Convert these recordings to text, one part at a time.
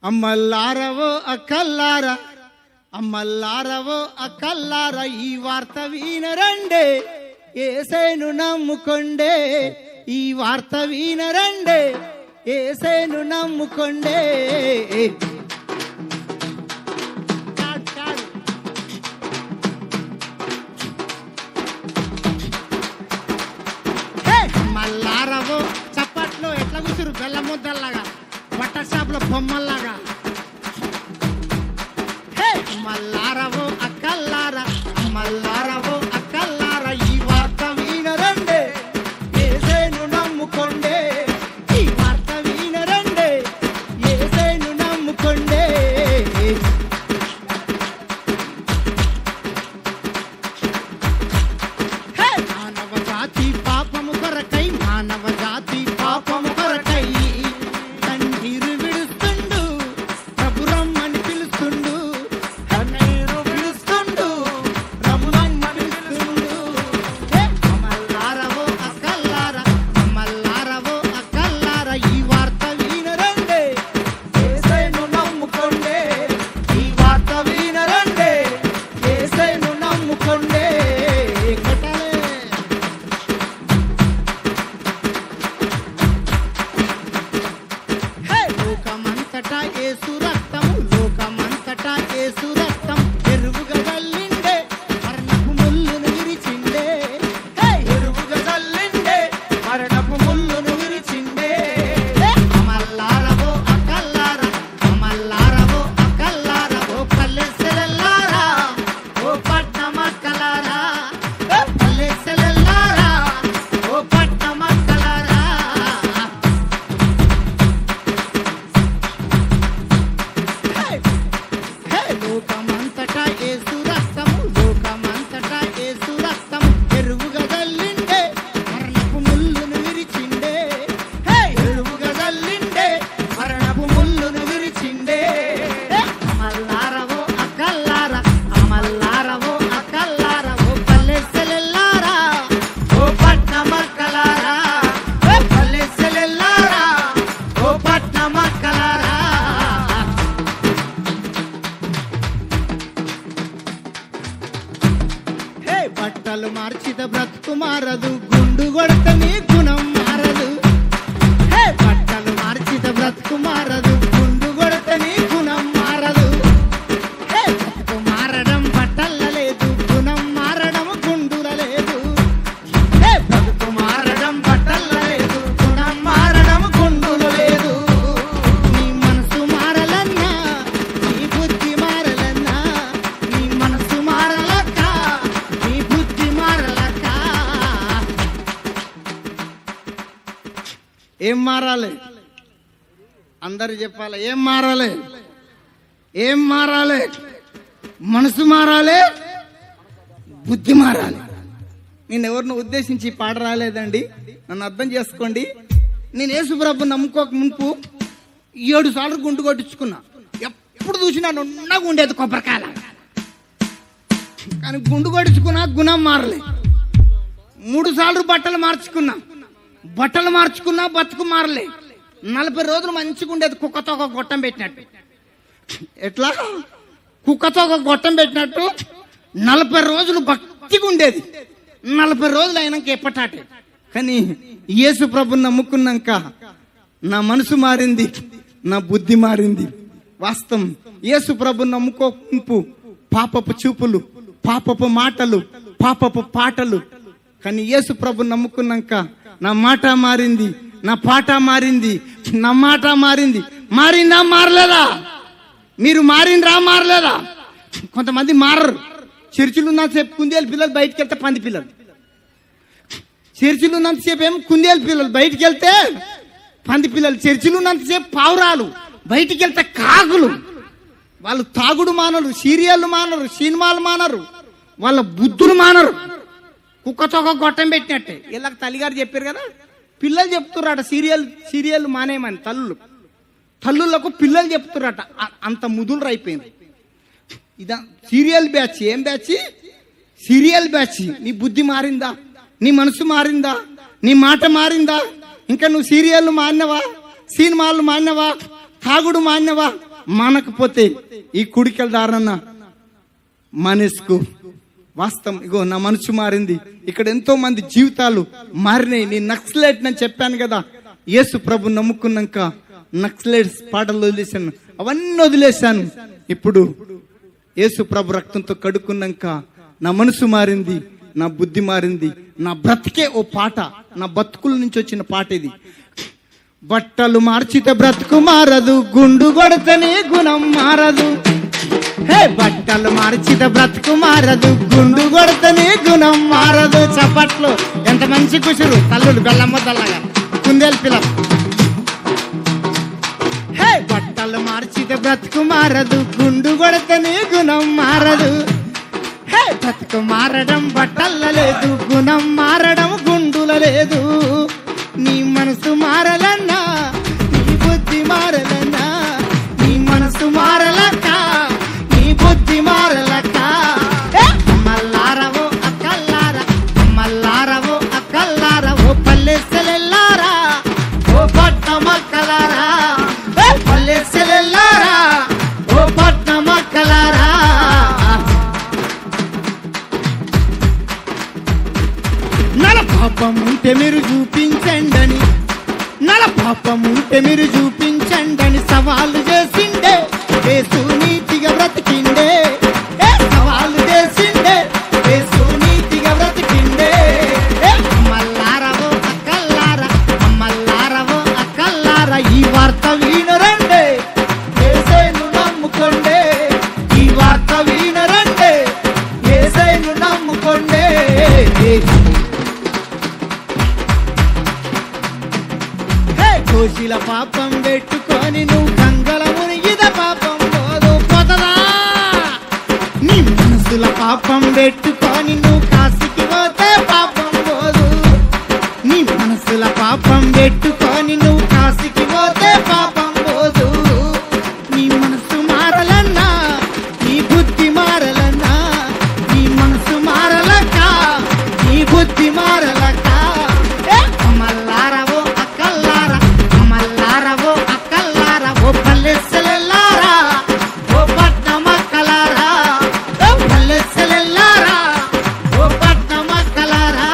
అమ్మల్లారవో అక్కల్లారా, అమ్మల్లారవో అక్కల్లారా, ఈ వార్త వినరండే, యేసేను నమ్ముకొండే. ఈ వార్త వినరండే, యేసేను నమ్ముకొండే. మల్లారవో చప్పట్లో ఎట్లా కూర్చురు బెల్ల ముద్దల్లాగా, బట్ట షాపులో బొమ్మల్లాగా. మల్లారవో అక్కల్లారా, మల్లారవో అక్కల్లారా, ఈ వార్త వినరండే, యేసేను నమ్ముకొండే. ఈ వార్త వినరండే, యేసేను నమ్ముకొండే. మానవ జాతి పాపము కొరకై, మానవ జాతి పాపము కొరకై కన్నీరు విడుస్తుండు, ప్రభు రమ్మని పిలుస్తుండు. కన్నీరు విడుస్తుండు, ప్రభు రమ్మని పిలుస్తుండు. అమల్లారవో అక్కల్లారా, అమల్లారవో అక్కల్లారా, ఈ వార్త వినరండే, యేసేను నమ్ముకొండే. ఈ వార్త వినరండే, యేసేను నమ్ముకొండే. లోకమంతటా యేసు రక్తము, లోకమంతటా యేసు రక్తం ఎరువుగా జల్లిండే, మరణపు ముల్లును విరిచిండే. ఎరువుగా జల్లిండే, మరణపు ముల్లును విరిచిండే. అమల్లారవో అక్కల్లారా, అమల్లారవో అక్కల్లారా, ఓ పల్లెసెలల్లారా, ఓ పట్నమక్కలారా, ఓ పల్లెసెలల్లారా, ఓ పట్నమక్కలారా. లోకమంతటా యేసు రక్తము, లోకమంతటా యేసు రక్తము ఎరువుగా జల్లిండే, మరణపు ముల్లును విరిచిండే. ఎరువుగా జల్లిండే, మరణపు ముల్లును విరిచిండే. అమల్లారవో అక్కల్లారా, అమల్లారవో అక్కల్లారా, ఓ పల్లెసెలల్లారా, ఓ పట్నమక్కలారా, ఓ పల్లెసెలల్లారా, ఓ పట్నమక్కలారా. బట్టలు మార్చిత బ్రతుకు మారదు, గుండు కొడతని గుణం మారదు. బట్టలు మార్చిత బ్రతుకు మారదు, గుండు కొడతని గుణం మారదు. బ్రతుకు మారడం బట్టల లేదు, గుణం మారడం గుండుల లేదు. బ్రతుకు మారడం బట్టల లేదు, గుణం మారడం గుండుల లేదు. నీ మనసు మారలన్నా, నీ బుద్ధి మారలన్నా, నీ మనసు మారలక్క, నీ బుద్ధి మారలక్క. ఏం మారాలి? అందరు చెప్పాలి. ఏం మారాలి? ఏం మారాలి? మనసు మారాలి, బుద్ధి మారాలి. నేను ఎవరిని ఉద్దేశించి పాట రాలేదండి, నన్ను అర్థం చేసుకోండి. నేను యేసుప్రభు నమ్ముకోక మునుపు 7 సార్లు గుండు కొట్టించుకున్నా. ఎప్పుడు చూసినా నున్నగా ఉండేది కొబ్బరికాయల. కానీ గుండు కొట్టించుకున్నా, గుణం మారలే. 3 సార్లు బట్టలు మార్చుకున్నా, బట్టలు మార్చుకున్నా, బతుకు మారలే. 40 రోజులు మంచిగా ఉండేది, కుక్కతో ఒక గొట్టం పెట్టినట్టు. ఎట్లా? కుక్కతో ఒక గొట్టం పెట్టినట్టు 40 రోజులు భక్తిగా ఉండేది. 40 రోజులు అయినాక ఎప్పటాటే. కానీ యేసు ప్రభుని నమ్ముకున్నాక నా మనసు మారింది, నా బుద్ధి మారింది. వాస్తవం. యేసు ప్రభుని నమ్ముకోకు పాపపు చూపులు, పాపపు మాటలు, పాపపు పాటలు. కానీ యేసు ప్రభుని నమ్ముకున్నాక నా మాట మారింది, నా పాట మారింది, నా మాట మారింది. మారిందా? మారలేదా? మీరు మారిండ్రా? మారలేదా? కొంతమంది మారరు. చర్చిలు ఉన్నంతసేపు కుందేలు పిల్లలు, బయటికి వెళ్తే పంది పిల్లలు. చర్చిలు ఉన్నంతసేపు ఏమో కుందేలు పిల్లలు, బయటికి వెళ్తే పంది పిల్లలు. చర్చిలు ఉన్నంతసేపు పావురాలు, బయటికి వెళ్తే కాకులు. వాళ్ళు తాగుడు మానరు, సీరియళ్ళు మానరు, సినిమాలు మానరు, వాళ్ళ బుద్ధులు మానరు. కుక్కతో ఒక గొట్టం పెట్టినట్టే. వీళ్ళకి తల్లిగారు చెప్పారు కదా, పిల్లలు చెప్తుర్రట సీరియల్ మానేమని. తల్లులకు పిల్లలు చెప్తుర్రట. అంత ముదులు అయిపోయింది. ఇదా సీరియల్ బ్యాచ్. ఏం బ్యాచ్? Serial batch. నీ బుద్ధి మారిందా? నీ మనసు మారిందా? నీ మాట మారిందా? ఇంకా నువ్వు సీరియళ్ళు మారినవా? సినిమాలు మారినవా? తాగుడు మారినవా? మానకపోతే ఈ కుడికల దారన్న మానేసుకో. వాస్తవం, ఇగో నా మనసు మారింది. ఇక్కడ ఎంతో మంది జీవితాలు మారినాయి. నేను నక్సలైట్ అని చెప్పాను కదా, యేసు ప్రభు నమ్ముకున్నాక నక్సలైట్స్ పాటలు వదిలేశాను, అవన్నీ వదిలేశాను. ఇప్పుడు యేసు ప్రభు రక్తంతో కడుక్కున్నాక నా మనసు మారింది, నా బుద్ధి మారింది, నా బ్రతికే ఓ పాట, నా బతుకుల నుంచి వచ్చిన పాట ఇది. బట్టలు మార్చితే బ్రతుకు మారదు, గుండు కొడితేనే గుణం మారదు. హే, బట్టలు మార్చితే బ్రతుకు మారదు, గుండు కొడితేనే గుణం మారదు. చప్పట్లు, ఎంత మంచి కుషులు, తల్లుడు బెల్లమ్మ తల్లగా కుందేలు పిల్ల. హే, బట్టలు మార్చితే బ్రతుకు మారదు, గుండు కొడితేనే గుణం మారదు. హే, బ్రతుకు మారడం బట్టల లేదు, గుణం మారడం గుండుల లేదు. నీ మనసు మారలన్నా, నీ బుద్ధి మారలన్నా, నీ మనసు మారలక్క, నీ బుద్ధి మారలక్క. అమ్మల్లారవో అక్కల్లారా, అమ్మల్లారవో అక్కల్లారా, ఓ పల్లెసెలెల్లారా, ఓ పట్టమక్కలారా, పల్లెసెలెల్లారా, ఓ పట్టమక్కలారా. నల పాపం ఉంటే మీరు చూపించండని, నల పాపం ఉంటే మీరు చూపించండని సవాలు చేసిండే యేసు, నీతిగా బ్రతికిండే. సవాలు చేసిండే యేసు, నీతిగా బ్రతికిండే. అమ్మల్లారవో అక్కల్లారా, అమ్మల్లారవో అక్కల్లారా, ఈ వార్త వినరండే, యేసును నమ్ముకోండే. ఈ వార్త వినరండే, యేసును నమ్ముకోండే. దోషిల పాపం పెట్టుకొని నువ్వు గంగల మునిగిద పాపం పోదు పోతదా. నీ మనసుల పాపం పెట్టుకొని నువ్వు కాశీకి పోతే పాపం పోదు. నీ మనసుల పాపం పెట్టుకొని నువ్వు కాశీకి పోతే పాపం పోదు. నీ మనసు మారలన్నా, నీ బుద్ధి మారలన్నా, నీ మనసు మారలక్క, నీ బుద్ధి మారలక్క. అమ్మల్లారవో అక్కల్లారా, అమ్మల్లారవో అక్కల్లారా, ఓ పల్లెసెలెల్లారా, ఓ పట్టమక్కలారా, ఓ పల్లెసెలెల్లారా, ఓ పట్టమక్కలారా.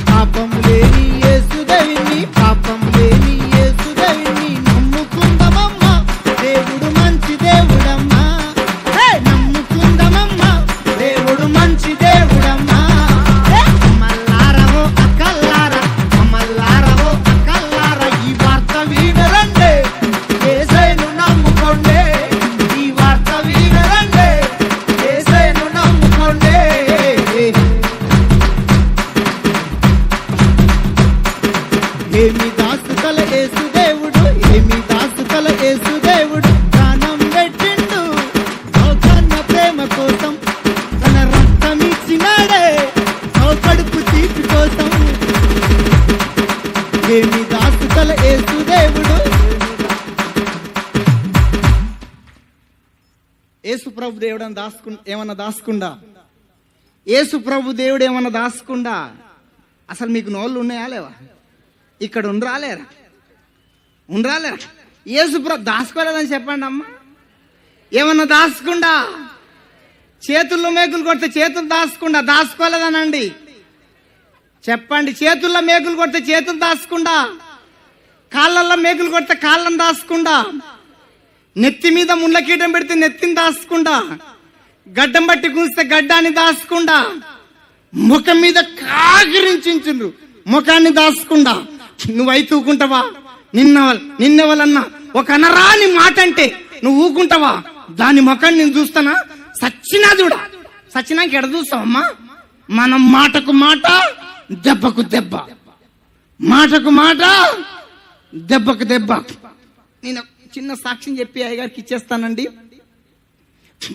పాపం లేని యేసుదైని, పాపం లేని యేసుదైని నమ్ముకుందామమ్మా, దేవుడు మంచి దేవుడమ్మా. నమ్ముకుందామమ్మా, దేవుడు మంచి దేవుడమ్మా. అమ్మల్లారవో అక్కల్లారా, అమ్మల్లారవో అక్కల్లారా, ఈ వార్త వినరండే, యేసును నమ్ముకోండే. ఈ వార్త వినరండే, యేసును నమ్ముకోండే. ఏమి దాసుకల యేసు దేవుడు, ఏమి దాసుకల యేసు దేవుడు, ప్రాణం పెట్టిండు కన్న ప్రేమ కోసం, తన రక్తం ఇచ్చినాడే కడుపు తీపి కోసం. ఏమి దాసుకల యేసు దేవుడు. యేసు ప్రభు దేవుడు ఏమన్నా దాసుకుండా, యేసు ప్రభు దేవుడు ఏమన్నా దాసుకుండా. అసలు మీకు నోళ్ళు ఉన్నాయా లేవా? ఇక్కడ ఉండరాలేరా? ఉండరాలేరా? యేసు ప్రభు దాచుకోలేదని చెప్పండి అమ్మా. ఏమన్నా దాచుకుండా, చేతుల్లో మేకులు కొడితే చేతులు దాచుకుండా, దాచుకోలేదనండి చెప్పండి. చేతుల్లో మేకులు కొడితే చేతులు దాచుకుండా, కాళ్ళల్లో మేకులు కొడితే కాళ్ళను దాచుకుండా, నెత్తి మీద ముళ్ళ కీటం పెడితే నెత్తిని దాచుకుండా, గడ్డం బట్టి కూస్తే గడ్డాన్ని దాచుకుండా, ముఖం మీద కాగిరించుండ్రు ముఖాన్ని దాచుకుండా. నువ్వు అయితే ఊకుంటావా? నిన్నెవలన్నా ఒక అనరాని మాట అంటే నువ్వు ఊకుంటావా? దాని ముఖాన్ని నేను చూస్తానా? సచ్చినా చూడా, సచ్చినాక ఎడ చూస్తావమ్మా? మనం మాటకు మాట, దెబ్బకు దెబ్బ, మాటకు మాట, దెబ్బకు దెబ్బ. నేను చిన్న సాక్ష్యం చెప్పి అయ్యగారికి ఇచ్చేస్తానండి.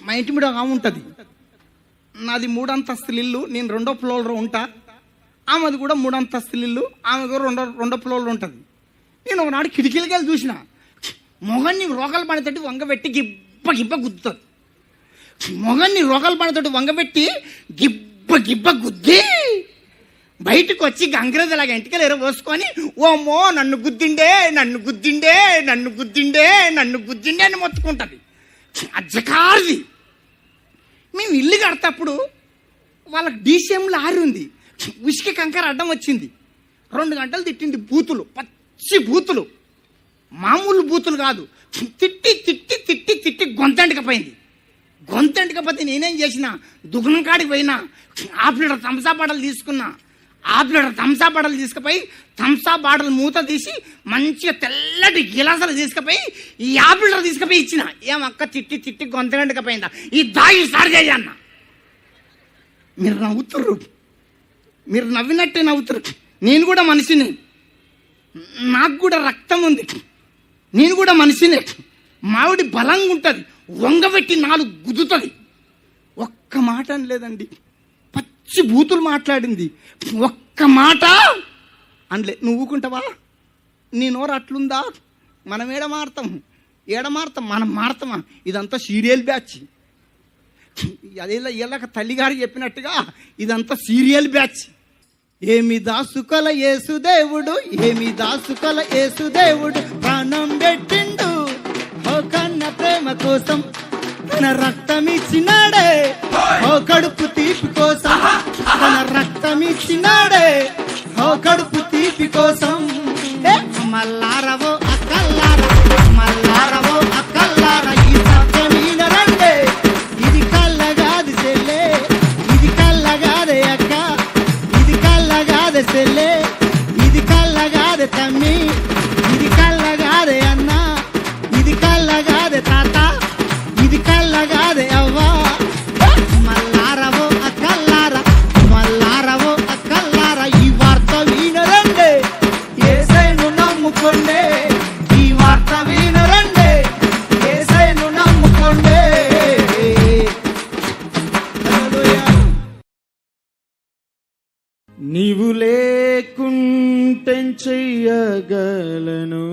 మా ఇంటి మీద ఆమె ఉంటుంది, నాది 3 అంతస్తుల ఇల్లు, నేను 2వ ఫ్లోర్లో ఉంటా. ఆమెది కూడా 3 అంతస్తుల ఇల్లు, ఆమె కూడా 2వ ఫ్లోర్లో ఉంటుంది. నేను ఒకనాడు కిటికీలకి వెళ్ళి చూసిన, మొగన్ని రోగాలు పడేటట్టు వంగబెట్టి గిబ్బ గిబ్బ గుద్దుతుంది. మొగన్ని రోగాలు పడేటట్టు వంగబెట్టి గిబ్బ గిబ్బ గుద్ది బయటకు వచ్చి గంగరదలాగా ఇంటికి ఎరబోసుకొని ఓమో నన్ను గుద్దిండే నన్ను గుద్దిండే నన్ను గుద్దిండే నన్ను గుద్దిండే అని మొత్తుకుంటుంది. అజ్జకారిది. మేము ఇల్లు కడతప్పుడు వాళ్ళకి డీసీఎం లారీ ఉంది, ఉసికి కంకర అడ్డం వచ్చింది. 2 గంటలు తిట్టింది. బూతులు, పచ్చి బూతులు, మామూలు బూతులు కాదు. తిట్టి తిట్టి తిట్టి తిట్టి గొంతంటికపోయింది. గొంతంటికపోతే నేనేం చేసిన, దుకాణం కాడికి పోయినా, ½ లీటర్ థమ్సా బాటలు తీసుకున్నా. ½ లీటర్ థమ్సా బాటలు తీసుకుపోయి థమ్సా బాటలు మూత తీసి మంచిగా తెల్లటి గిలాసాలు తీసుకుపోయి ఈ 50 లీటర్ తీసుకుపోయి ఇచ్చిన. ఏమక్క తిట్టి తిట్టి గొంతంటికపోయిందా, ఈ దాయి సార్ చేయన్న. మీరు నవ్వుతుర్రు, మీరు నవ్వినట్టే నవ్వుతురు. నేను కూడా మనిషిని, నాకు కూడా రక్తం ఉంది, నేను కూడా మనిషినే. మావిడి బలంగా ఉంటుంది, వంగబెట్టి 4 గుద్దుతుంది. ఒక్క మాట అనలేదండి, పచ్చి బూతులు మాట్లాడింది. ఒక్క మాట అనలే. నువ్వు ఊకుంటావా? నీ నోరు అట్లుందా? మనం ఏడమాడతాం మనం మారతామా? ఇదంతా సీరియల్ బ్యాచ్. అదే ఇలాగ తల్లిగారు చెప్పినట్టుగా ఇదంతా సీరియల్ బ్యాచ్. ఏమి దాసుకల యేసుదేవుడు, ఏమి దాసుకల యేసుదేవుడు ప్రాణం పెట్టిండు ఓ కన్న ప్రేమ కోసం, తన రక్తం ఇచ్చినాడే ఓ కడుపు తీపి కోసం, తన రక్తం ఇచ్చినాడే ఓ కడుపు తీపి కోసం. మల్లారవో అక్కల్లార, మల్లారవో అక్కల్లార, ఈ సత్యమీన రండే, ఇది కళ్ళగాది చెల్లే, ఇది కళ్ళగాదే అక్క, ఇది కళ్ళగాదే చెల్లే, ఇది కళ్ళగాదే తమ్మి, ఇది కళ్ళగాదే అన్న, ఇది కళ్ళగాదే తాత, ఇది కళ్ళగాదే అవ్వ. మల్లారవో అక్కల్లార, మల్లారవో అక్కల్లార, ఈ వార్త వినరండే, యేసయ్యను నమ్ముకోండే, ఈ వార్త వినరండే, యేసయ్యను నమ్ముకోండే. నీవు లేకుంటే చెయ్యగలను,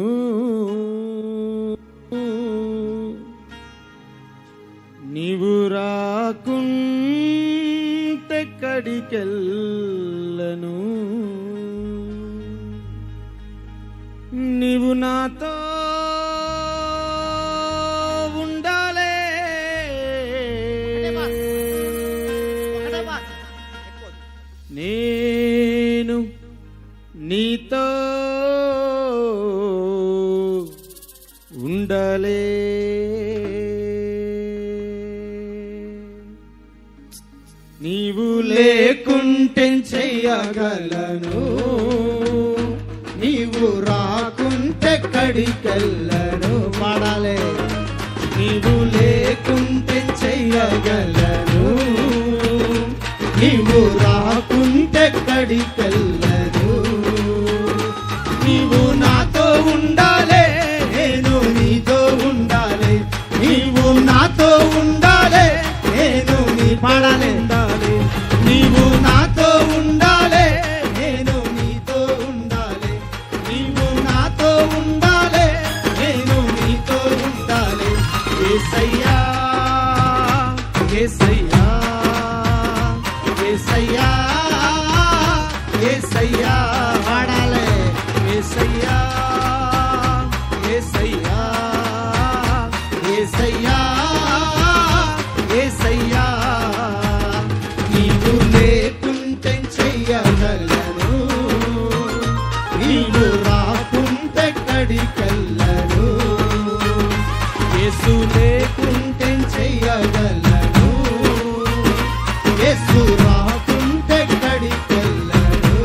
నీవు రాకుంటే కడికెళ్ళను, నీవు నాతో ఉండాలే, నేను నీతో ఉండాలే. నీవు లేకుంటే చెయ్యగలను, నీవు రాకుంటే కడికెళ్ళను. పాడాలే. నీవు లేకుంటే చెయ్యగలను, నీవు రాకుంటే కడికెళ్ళను, నీవు నాతో ఉండాలే, నేను నీతో ఉండాలి, నీవు నాతో ఉండాలే, నేను నీ పాడాలే. నీవు నాతో ఉండాలే, నేను నీతో ఉండాలి, నీవు నాతో ఉండాలే, నేను నీతో ఉండాలి. యేసయ్యా యేసయ్యా యేసయ్యా యేసయ్యా పాడాలే. యేసయ్యా యేసయ్యా యేసయ్యా యేసయ్యా, నీవు లేకుంటే చెయ్యగలను, నీవు రాకుంటే కడికెళ్ళను, యేసు లేకుంటే చెయ్యగలను, యేసు రాకుంటే కడికెళ్ళను.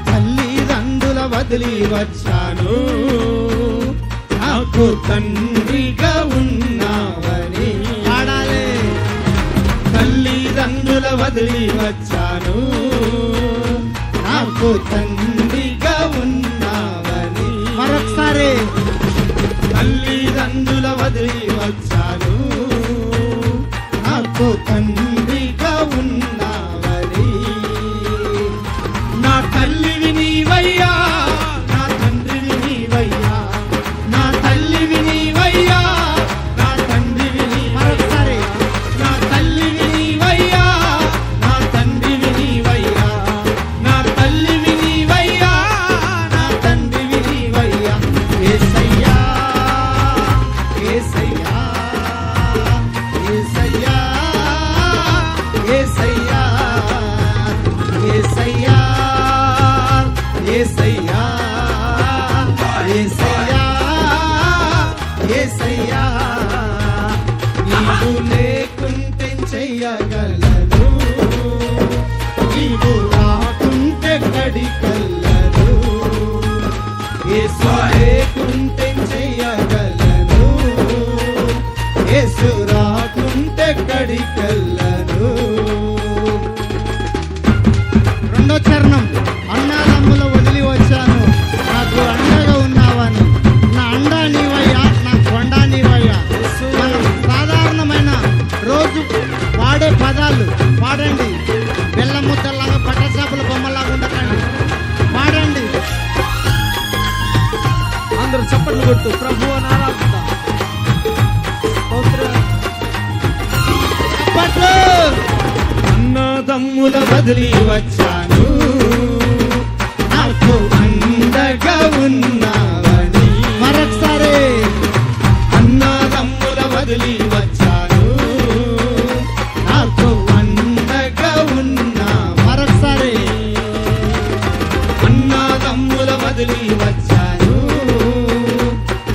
తల్లిదండ్రుల వదిలి వచ్చాను, నాకు తండ్రిగా ఉన్నావని పాడాలే. తల్లిదండ్రుల వదిలి వచ్చాను, నాకు తండ్రిగా ఉన్నావని. మరొకసారి. తల్లిదండ్రుల వదిలి వచ్చాను, నాకు తండ్రిగా ఉన్నావని. నా తల్లివి నీవయ్యా, నా తండ్రివి నీవయ్యా, నా తల్లివి నీవయ్యా, నా తండ్రివి నీవయ్యా, నా తల్లివి నీవయ్యా, నా తండ్రివి నీవయ్యా, నా తల్లివి నీవయ్యా, నా తండ్రివి నీవయ్యా. యేసయ్యా యేసయ్యా యేసయ్యా యేసయ్యా యేసయ్యా యేసయ్యా యేసయ్యా యేసయ్యా. నీవు లేకుంటే చెయ్యగలను, నీవు రాకుంటే కడికల్లను. యేసు లేకుంటే చెయ్యగలను, యేసు రాకుంటే కడికల్లను. రెండో చరణం, అన్నాదమ్ముల వదిలి వచ్చాను, నాకు అండగా ఉన్నావని. నా అండా నీవయ్యా, నా కొండ నీవయ్యా. మనం సాధారణమైన రోజు వాడే పదాలు పాడండి. బెల్లం ముద్దలాగా పట్టసాపుల బొమ్మలాగా ఉండకండి, పాడండి. అందరూ చప్పట్లు కొట్టు, ప్రభు అని ఆరాధిద్దాం. చప్పట్లు. అన్నదమ్ముల వదిలి వచ్చాను, నాకు అండగా ఉన్నావని. మరొకసారి అన్నదమ్ముల వదిలి వచ్చాను, నాకు అండగా ఉన్నా. మరొకసారి అన్నదమ్ముల వదిలి వచ్చాను,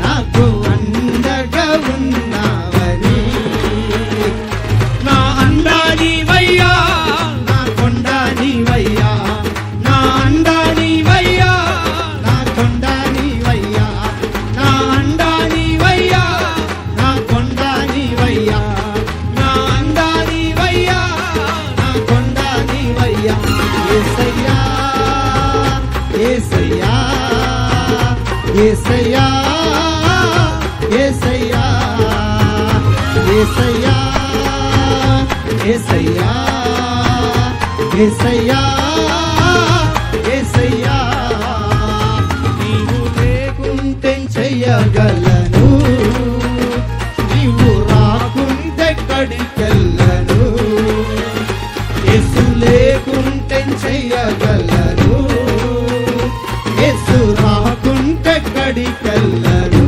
నాకు అండగా ఉన్నావని. నా అండా నీవయ్యా, నా కొండ నీవయ్యా, నా అండా నీవయ్యా, నా కొండ నీవయ్యా, నా అండా నీవయ్యా, నా కొండ నీవయ్యా, నా అండా నీవయ్యా, నా కొండ నీవయ్యా. యేసయ్యా యేసయ్యా యేసయ్యా యేసయ్యా యేసయ్యా యేసయ్యా యేసయ్యా యేసయ్యా. నీవు లేకుంటే చెయ్యగలను, నీవు రాకుంటే కడికెళ్ళను. యేసు లేకుంటే చెయ్యగలను, యేసు రాకుంటే కడికెళ్ళను.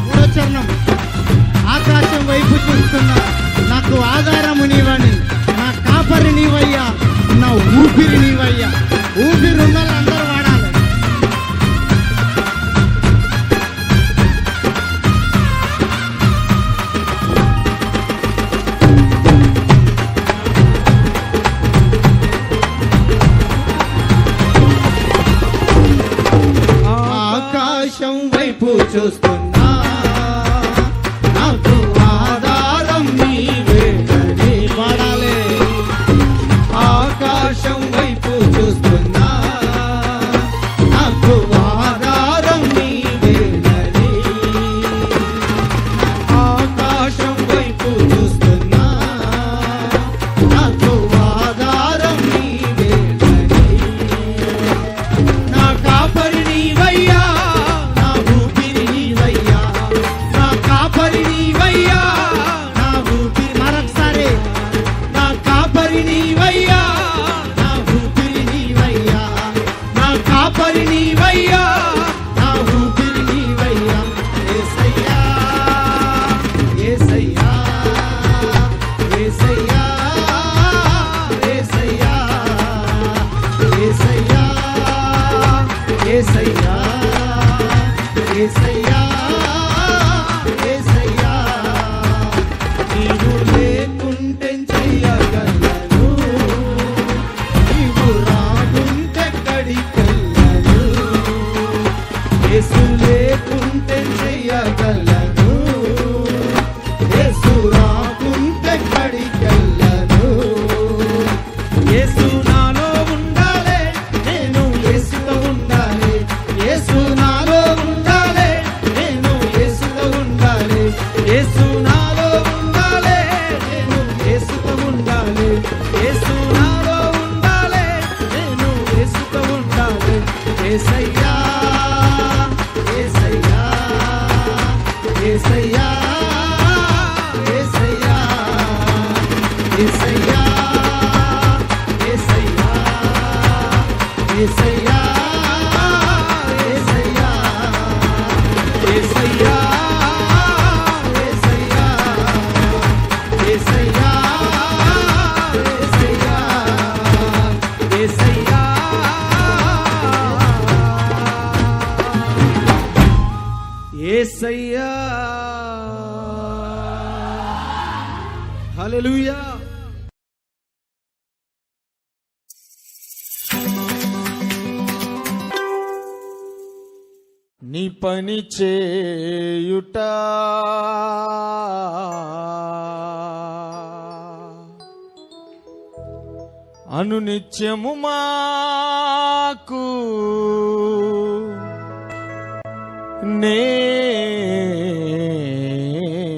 మూడో చరణం, ఆకాశం వైపు చూస్తున్నా, నాకు ఆధారము నీవని. నా కాపరి నీవయ్యా, నా ఊపిరి నీవయ్యా. ఊపిరి ఉన్న వాళ్ళందరూ వాడాలి. యేసయ్యా యేసయ్యా యేసయ్యా యేసయ్యా యేసయ్యా యేసయ్యా యేసయ్యా యేసయ్యా హల్లెలూయా. నీ పని చేయుట అనునిత్యము మాకు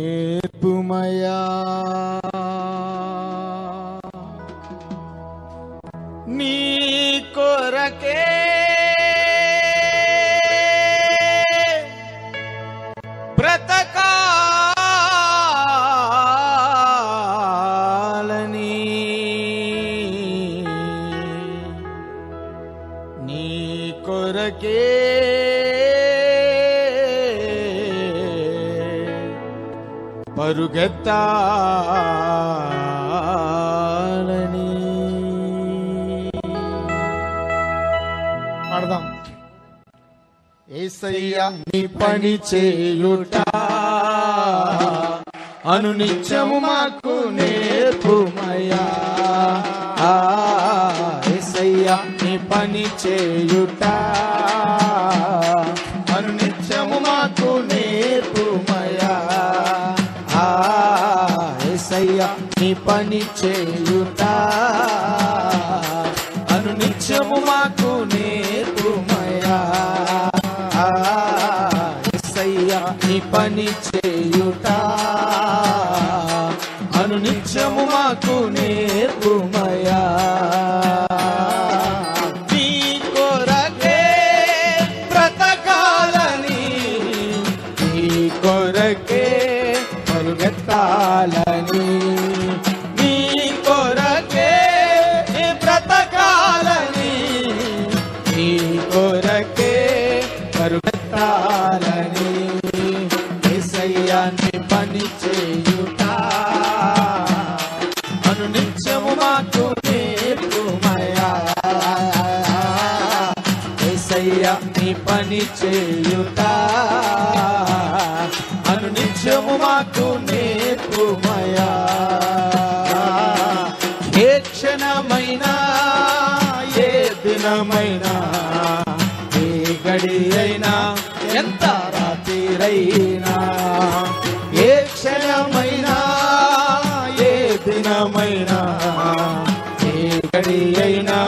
నేర్పుమయా. నీ కొరకే బ్రతకాలని నీ కొరకే పరుగెత్తాలని. పాడదాం. యేసయ్యా నీ పని చేయుట అనునిత్యము మాకు నేర్పుమయా. యేసయ్యా నీ పని చేయుట అనునిత్యము మాకు నేర్పుమయా. యేసయ్యా నీ పని చేయుట అనునిత్యము మాకు నేర్పుమయా. యేసయ్యా నీ పని చేయుట అనునిత్యము మాకు నేర్పుమయా. నీ కొరకే బ్రతకాలని నీ కొరకే పరుగెత్తాలని నీ కొరకే బ్రతకాలని నీ కొరకే పరుగెత్తాలని. యేసయ్యా నీ పని చేయుట అనునిత్యము మాకు నేర్పుమయా. యేసయ్యా నీ పని చేయుట అనునిత్యము మాకు నేర్పుమయా. ఏ క్షణమైనా ఏ దినమైనా ఏ గడి అయినా ఎంత రాత్రైనా ఏ క్షణమైనా ఏ దినమైనా ఏ గడి అయినా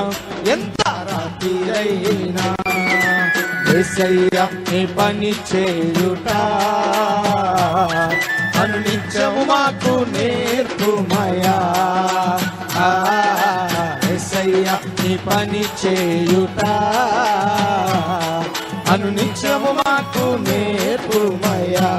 ఎంత రాత్రైనా యేసయ్యా నీ పని చేయుట అనునిత్యము మాకు నేర్పుమయా. యేసయ్యా నీ పని చేయుట అనునిత్యము మాకు నేర్పుమయా.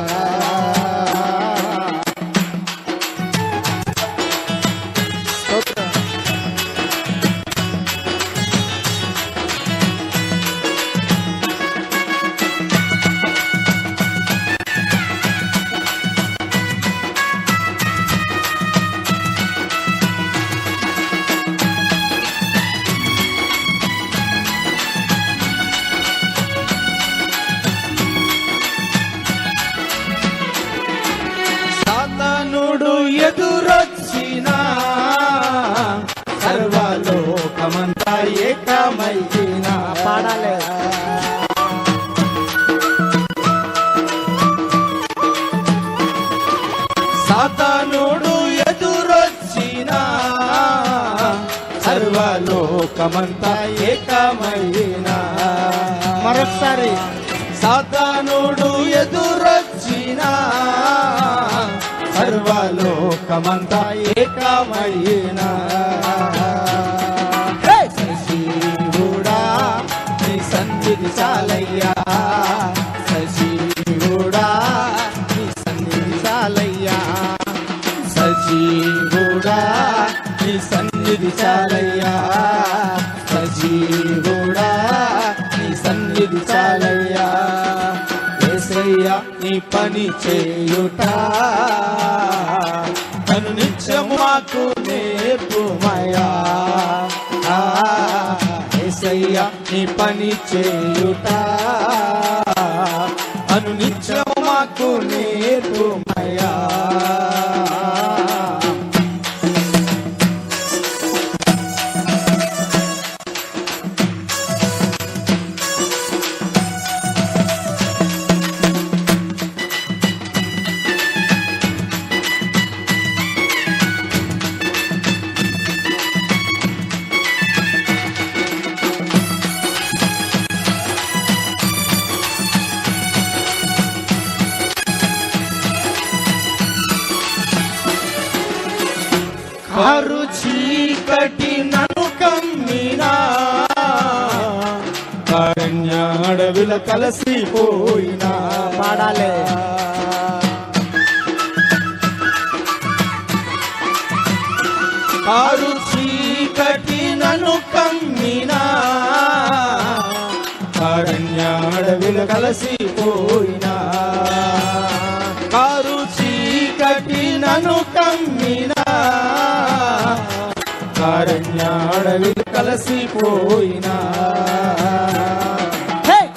ఎదురొచ్చినా సర్వలోకమంతా ఏకమైనా పాడాలే. సాతానుడు ఎదురొచ్చినా సర్వలోకమంతా ఏకమైనా. మరొకసారి సాతానుడు ఎదురొచ్చినా సర్వలోకమంతా ఏకమైనా. శశివుడా నీ సన్నిధి చాలయ్యా. శశివుడా నీ సన్నిధి చాలయ్యా. సజీవుడా నీ సన్నిధి చాలయ్యా, సజీవుడా నీ సన్నిధి చాలయ్యా. యేసయ్యా నీ పని చేయుట అనునిత్యము మాకు నేర్పుమయ్యా. యేసయ్యా నీ పని చేయుట అనునిత్యము మాకు నేర్పుమయ్యా. కారు చీకటి నన్ను కమ్మినా, కారణ్య అడవిలో కలసిపోయినా. పాడాలే. కారు చీకటి నన్ను కమ్మినా, కారణ్య అడవిలో కలసిపోయినా. కారు చీకటి నన్ను కమ్మినా, కారణ్య అడవిలో కలసిపోయినా.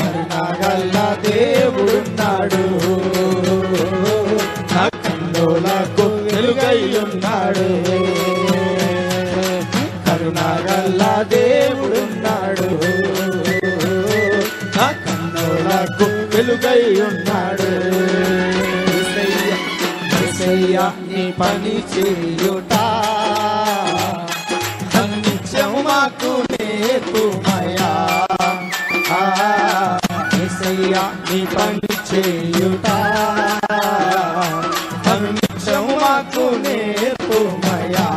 కరుణగల్ల దేవుడున్నాడు, నా కన్నులకు వెలుగై ఉన్నాడు. కరుణగల్ల దేవుడున్నాడు, నా కన్నులకు వెలుగై ఉన్నాడు. యేసయ్యా నీ పని చేయుట అనునిత్యము మాకు నేర్పుమయ్యా. యేసయ్యా నీ పని చేయుట అనునిత్యము మాకు నేర్పుమయ్యా.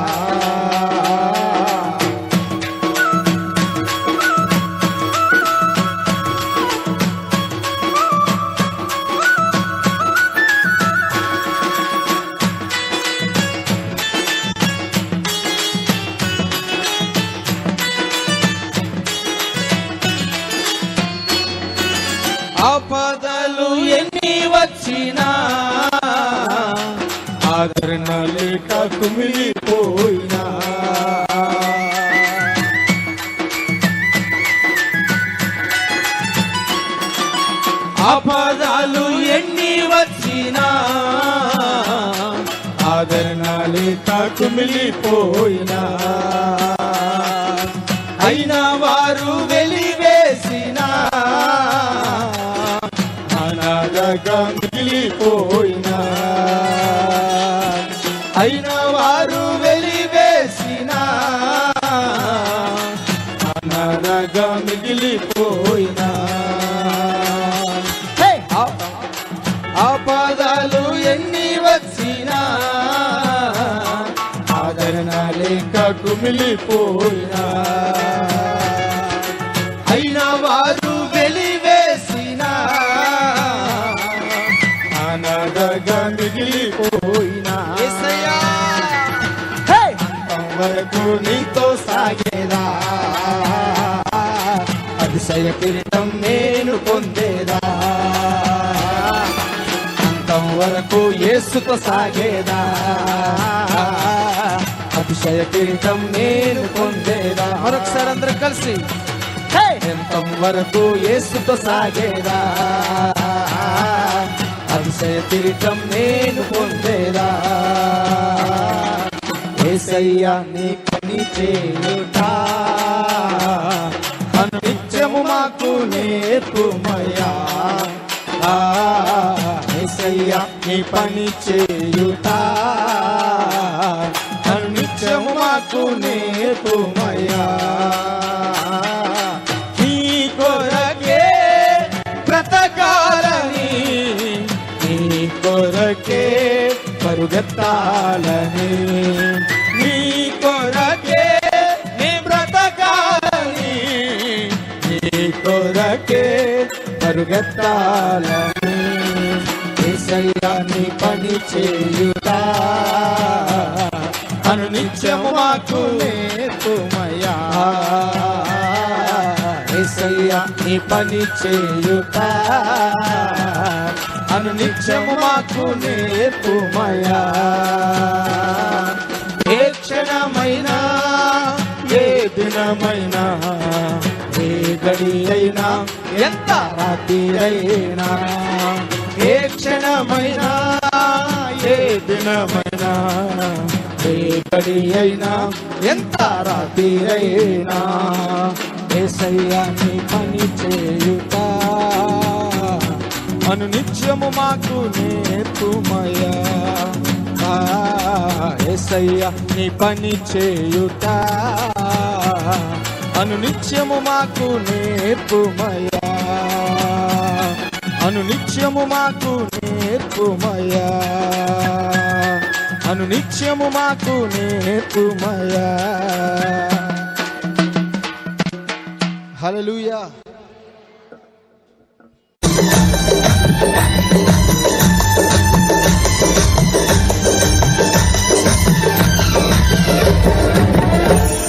ఆపదలు ఎన్ని వచ్చినా, ఆదరణ లేక కుమిలిపోయినా. ఆపదలు ఎన్ని వచ్చినా, ఆదరణ లేక కుమిలిపోయినా. అయినా వారు వెలివేసినా, అనాథగా మిగిలిపోయినా. అయినా వారు వెలివేసినా, అనాథగా మిగిలిపోయినా. ఆపదలు ఎన్ని వచ్చినా, ఆదరణ లేక కుమిలిపోయినా. అయినా వారు వెలివేసినా, అనాథగా మిగిలిపోయినా. అంతం వరకు నీతో సాగేదా, అతిశయ కిరీటం నేను పొందేదా. అంతం వరకు యేసుతో సాగేదా, అతిశయ కిరీటం నేను పొందేదా. మరొకసారి అందరూ కలిసి అంతం వరకు యేసుతో సాగేదా, అతిశయ కిరీటం నేను పొందేదా. యేసయ్యా నీ పని చేయుట అనునిత్యము మాకు నేర్పుమయ్యా. యేసయ్యా నీ పని చేయుట అనునిత్యము మాకు నేర్పుమయ్యా. నీ కొరకే బ్రతకాలని, నీ కొరకే పరుగెత్తాలని, నీ కొరకే నీ బ్రతకాలని, నీ కొరకే పరుగెత్తాలని. యేసయ్యా నీ పని చేయుట అనునిత్యము మాకు నేర్పుమయ్యా. యేసయ్యా నీ పని చేయుట అనునిత్యము మాకు నేర్పుమయ్యా. ఏ క్షణమైనా ఏ దినమైనా ఏ గడి అయినా ఎంత రాత్రి అయినా ఏ క్షణమైనా ఏ దినమైనా ఏ గడి అయినా ఎంత రాత్రి అయినా యేసయ్యా నీ పని చేయుట అనునిత్యము మాకు నేర్పుమయ్యా. యేసయ్యా నీ పని చేయుట అనునిత్యము మాకు నేర్పుమయ్యా. అనునిత్యము మాకు నేర్పుమయ్యా. అనునిత్యము మాకు నేర్పుమయ్యా. హల్లెలూయా.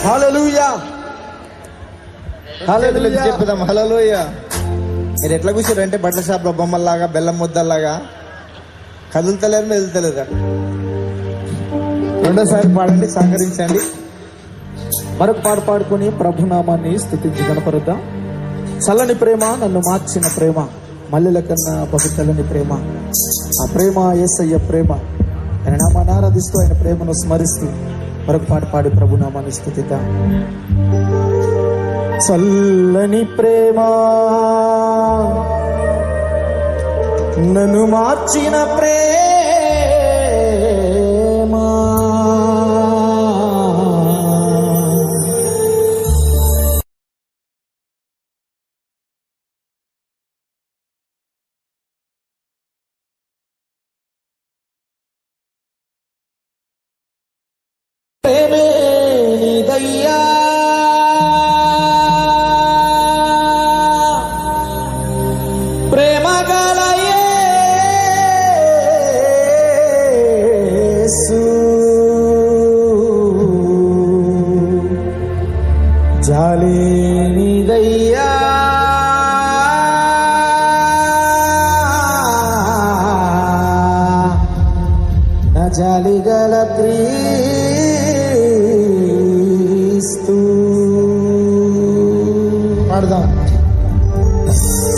హల్లెలూయా. హల్లెలూయా చెప్పుదాం. హల్లెలూయా. మీరు ఎట్లా కూర్చోరు అంటే బట్టల షాప్లో బొమ్మల్లాగా బెల్లం ముద్దల్లాగా కదులుతలేరు మెదులుతలేరు. రెండోసారి పాడండి, సహకరించండి. మరొక పాట పాడుకొని ప్రభునామాన్ని స్తుతించి గణపరుద్దాం. చల్లని ప్రేమ, నన్ను మార్చిన ప్రేమ, మల్లెల కన్నా బహు చల్లని ప్రేమ, ఆ ప్రేమ యేసయ్య ప్రేమ. ఆయన నామాన్ని ఆరాధిస్తూ ఆయన ప్రేమను స్మరిస్తూ మరొక పాట పాడి ప్రభునామాన్ని స్తుతిద్దాం. చల్లని ప్రేమ, నన్ను మార్చిన ప్రేమ, ప్రేమే నీదయ్యా, ప్రేమ గల యేసు, జాలి నీదయ్యా, నా జాలి గల క్రీస్తు. పాడదాం.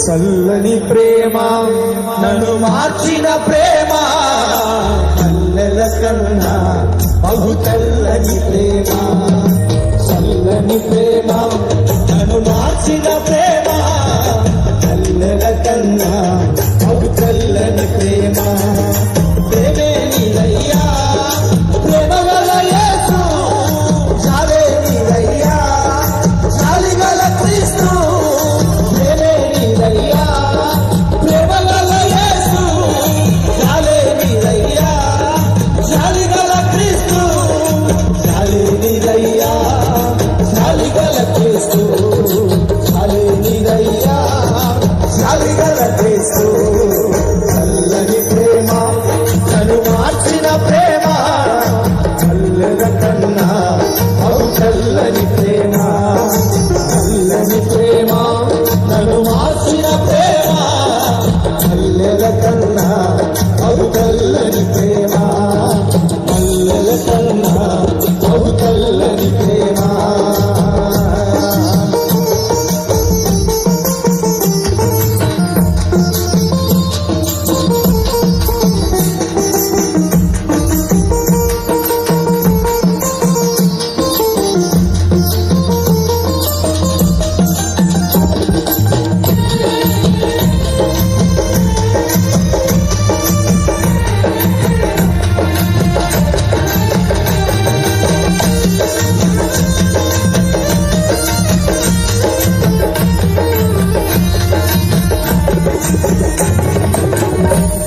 చల్లని ప్రేమ, నన్ను మార్చిన ప్రేమ, మల్లెల కన్నా బహు తెల్లని ప్రేమ. చల్లని ప్రేమ, నన్ను మార్చిన ప్రేమ, మల్లెల కన్నా బహు తెల్లని ప్రేమ. ప్రేమే నీదయ్యా, ప్రేమ గల యేసు, జాలే నీదయ్యా, జాలి గల క్రీస్తు. ప్రేమే నీదయ్యా, ప్రేమ గల యేసు, జాలే నీదయ్యా, జాలి గల క్రీస్తు. జాలి నీదయ్యా, జాలి గల క్రీస్తు, జాలి నీదయ్యా, జాలి గల క్రీస్తు. చల్లని ప్రేమ, నన్ను మార్చిన ప్రేమ, చల్లెల కన్నా బహు చల్లని ప్రేమ. చల్లని ప్రేమ, నన్ను మార్చిన ప్రేమ, చల్లెల కన్నా బహు చల్లని ప్రేమ. చల్లెల కన్నా బహు చల్లని ప్రేమ.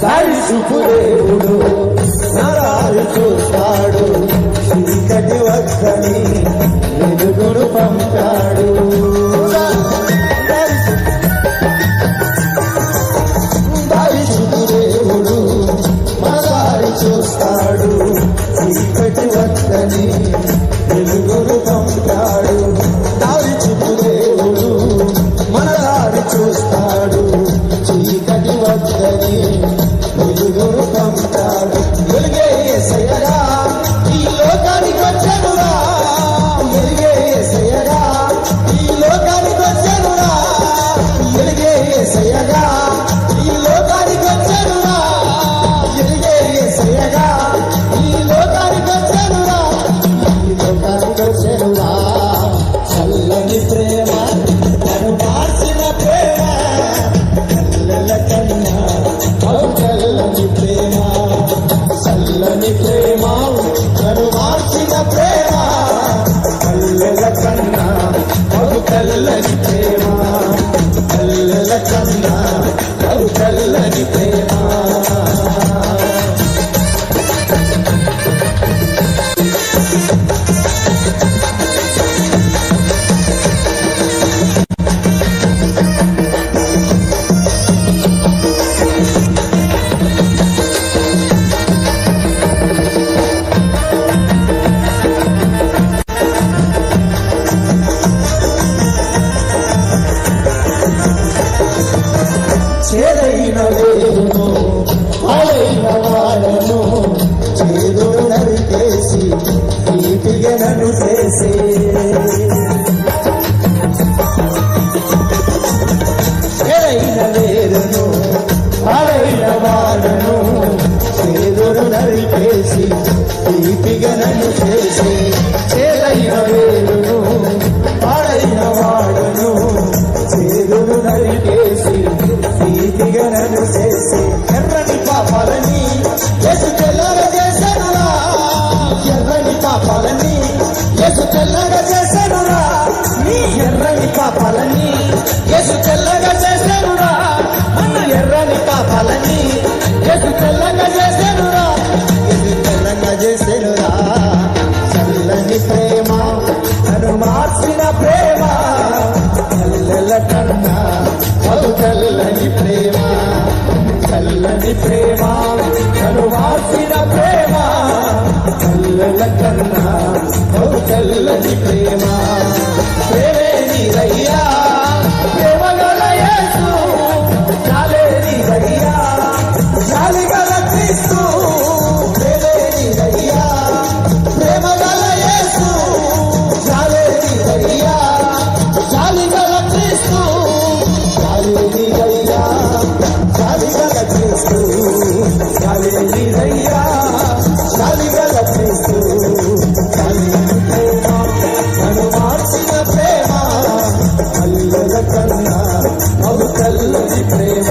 దారి చూపు దేవుడు నా దారి చూస్తాడు, చీకటి వద్దని వెలుగును పంపాడు. దారి చూపు దేవుడు మా దారి చూస్తాడు, చీకటి వద్దని నన్ను చేసే ఎరైన వేరును పాడైన వాడను చేదును నరికేసి తీపిగా నన్ను చేసే చేదైన వేరును పాడైన వాడను చేదును నరికేసి తీపిగా నన్ను చేసే ఎర్రని పాపాలని యేసు తెల్లగా చేశానురా ఎర్రని పాపాలని యేసు తెల్లగా చేశానురా నీ ఎర్రని పాపాలని యేసు తెల్లగా చేశానురా మన ఎర్రని పాపాలని యేసు తెల్లగా చేశానురా యేసు తెల్లగా చేశానురా చల్లని ప్రేమ నన్ను మార్చిన ప్రేమ చల్లల కన్నా బహు చల్లని ప్రేమ చల్లని ప్రేమ నన్ను మార్చిన ప్రేమ చల్లల కన్నా బహు చల్లని ప్రేమ ప్రేమే నీరయ్యా ప్రేమ గల యేసు చాలే నీరయ్యా చాలి గల క్రీస్తు ప్రేమే నీరయ్యా ప్రేమ గల యేసు చాలే నీరయ్యా చాలి గల క్రీస్తు చాలే నీరయ్యా చాలి గల క్రీస్తు చాలే నీరయ్యా చాలి గల క్రీస్తు చాలి ప్రేమ నన్ను మార్చిన ప్రేమ చల్లల కన్నా బహు చల్లని ప్రేమ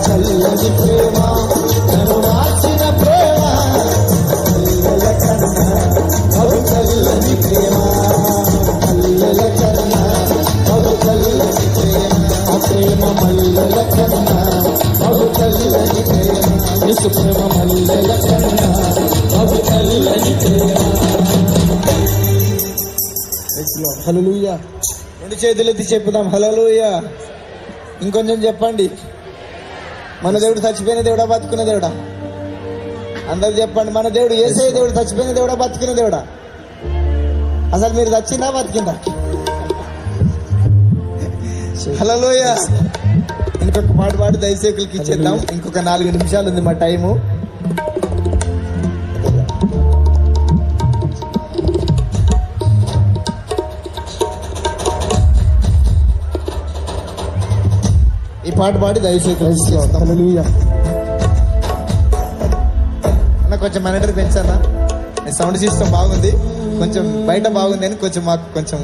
చల్లని ప్రేమ నన్ను మార్చిన ప్రేమ చల్లల కన్నా బహు చల్లని ప్రేమ చల్లల కన్నా బహు చల్లని ప్రేమ ఆ ప్రేమ మల్లెల కన్నా బహు చల్లని ప్రేమ యేసు ప్రేమ మల్లెల కన్నా బహు చల్లని ప్రేమ. హల్లెలూయా. రెండు చేతులెత్తి చెప్పుదాం హల్లెలూయా. ఇంకొంచెం చెప్పండి. మన దేవుడు చచ్చిపోయిన దేవుడా బతుకున్న దేవుడా? అందరు చెప్పండి. మన దేవుడు యేసయ్య దేవుడు చచ్చిపోయిన దేవుడా బతుకున్న దేవుడా? అసలు మీరు చచ్చిందా బతికిందా? హల్లెలూయా. ఇంకొక పాట పాడి దయచేకులకి ఇచ్చేద్దాం. ఇంకొక 4 నిమిషాలు ఉంది మా టైము. ఈ పాట పాడి దయచేకులకి ఇచ్చేస్తాం. హల్లెలూయా. అన్న కొంచెం మానిటర్ పెంచానా? సౌండ్ సిస్టమ్ బాగుంది, కొంచెం బయట బాగుంది అని కొంచెం మాకు కొంచెం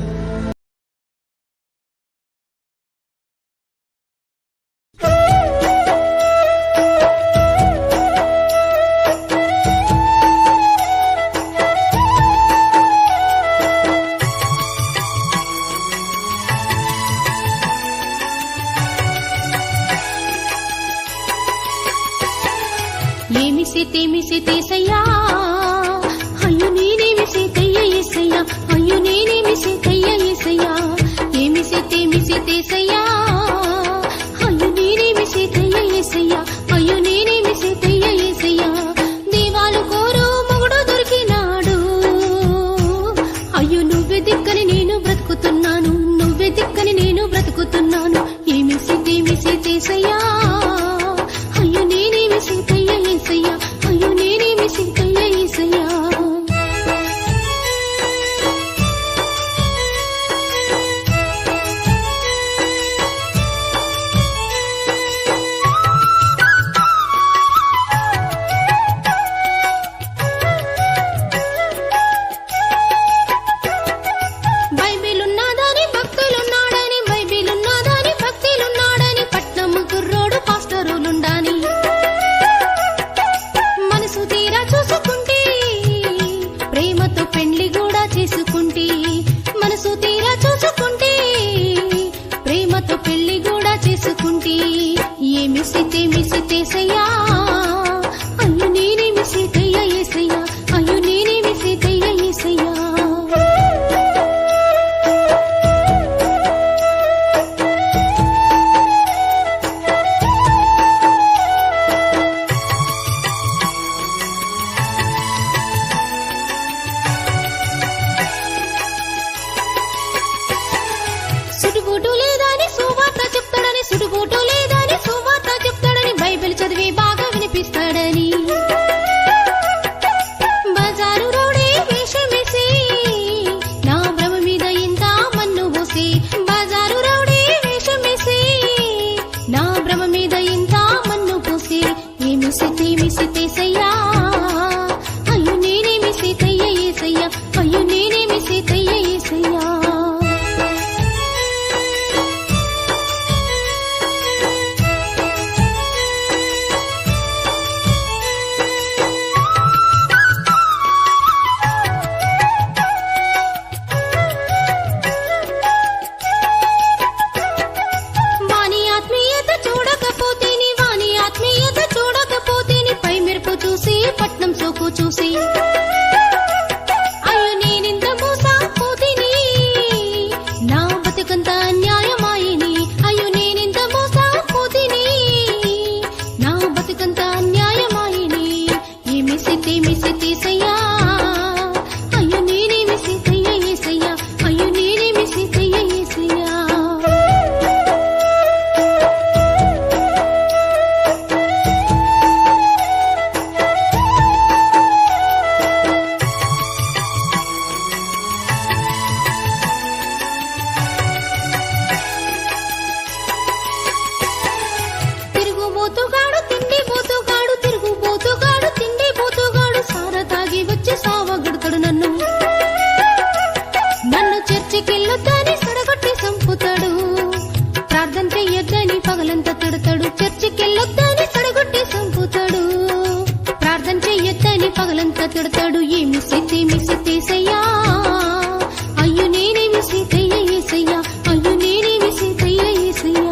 ఏమి సేతయ్యా అయ్యో నేనేమి సేతయ్య యేసయ్యా అయ్యో నేనేమి సేతయ్య యేసయ్యా ఏమి సేతయ్యా అయ్యో నేనేమి సేతయ్య యేసయ్యా అయ్యో నేనేమి సేతయ్య యేసయ్యా దేవాలు కోరు మొగుడు దొరికినాడు అయ్యో నువ్వే దిక్కని నేను బ్రతుకుతున్నాను నువ్వే దిక్కని నేను బ్రతుకుతున్నాను ఏమి సేతయ్యా అయ్యో నేనేమి సేతయ్య యేసయ్యా అయ్యో నేనేమి సేతయ్య సీతయ్యేసయ్యా అయ్యో నేనేమి సీతయ్యేసయ్యా అయ్యో నేనేమి సీతయ్యేసయ్యా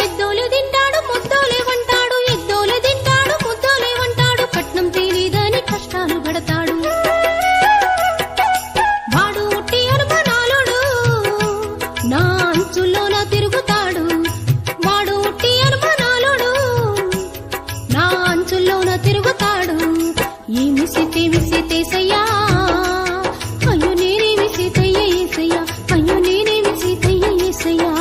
ఎద్దోలు తింటాడు ముద్దోలే వంటాడు ఎద్దోలు తింటాడు ముద్దోలే వంటాడు కట్నం తెలియదని కష్టాలు పడతాడు వాడు ఉట్టి అనుమానాలుడు నా అంచుల్లోన తిరుగుతాడు వాడు ఉట్టి అనుమానాలుడు నా అంచుల్లోన తిరుగుతాడు ఏమి సీతేసయ్యా అయ్యో నేనేమి సీతయ్యేసయ్యా అయ్యో నేనేమి సీతయ్యేసయ్యా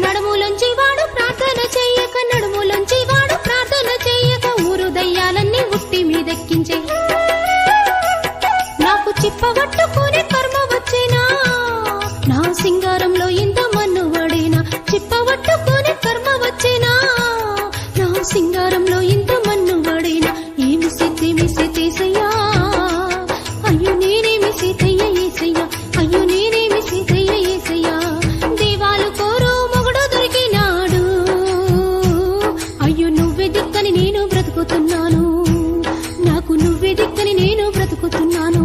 నడుములోంచి వాడు ప్రార్థన చెయ్యక నడుములోంచి వాడు ప్రార్థన చెయ్యక ఊరు దయ్యాలన్నీ ఉట్టి మీదెక్కించే నాకు చిప్పగట్టుకుని కర్మ వచ్చేనా నా సింగారంలో ఇంత మన్ను పడేనా చిప్పగట్టుకుని కర్మ వచ్చేనా నా సింగారంలో ఇంత మన్ను పడేనా ఏమి సీతేసయ్యా అయ్యో నేనేమి సీతయ్యేసయ్యా అయ్యో నేనేమి సీతయ్యేసయ్యా దేవాలు కోరు మొగుడు దొరికినాడు అయ్యో నువ్వే దిక్కని నేను బ్రతుకుతున్నాను నాకు నువ్వే దిక్కని నేను బ్రతుకుతున్నాను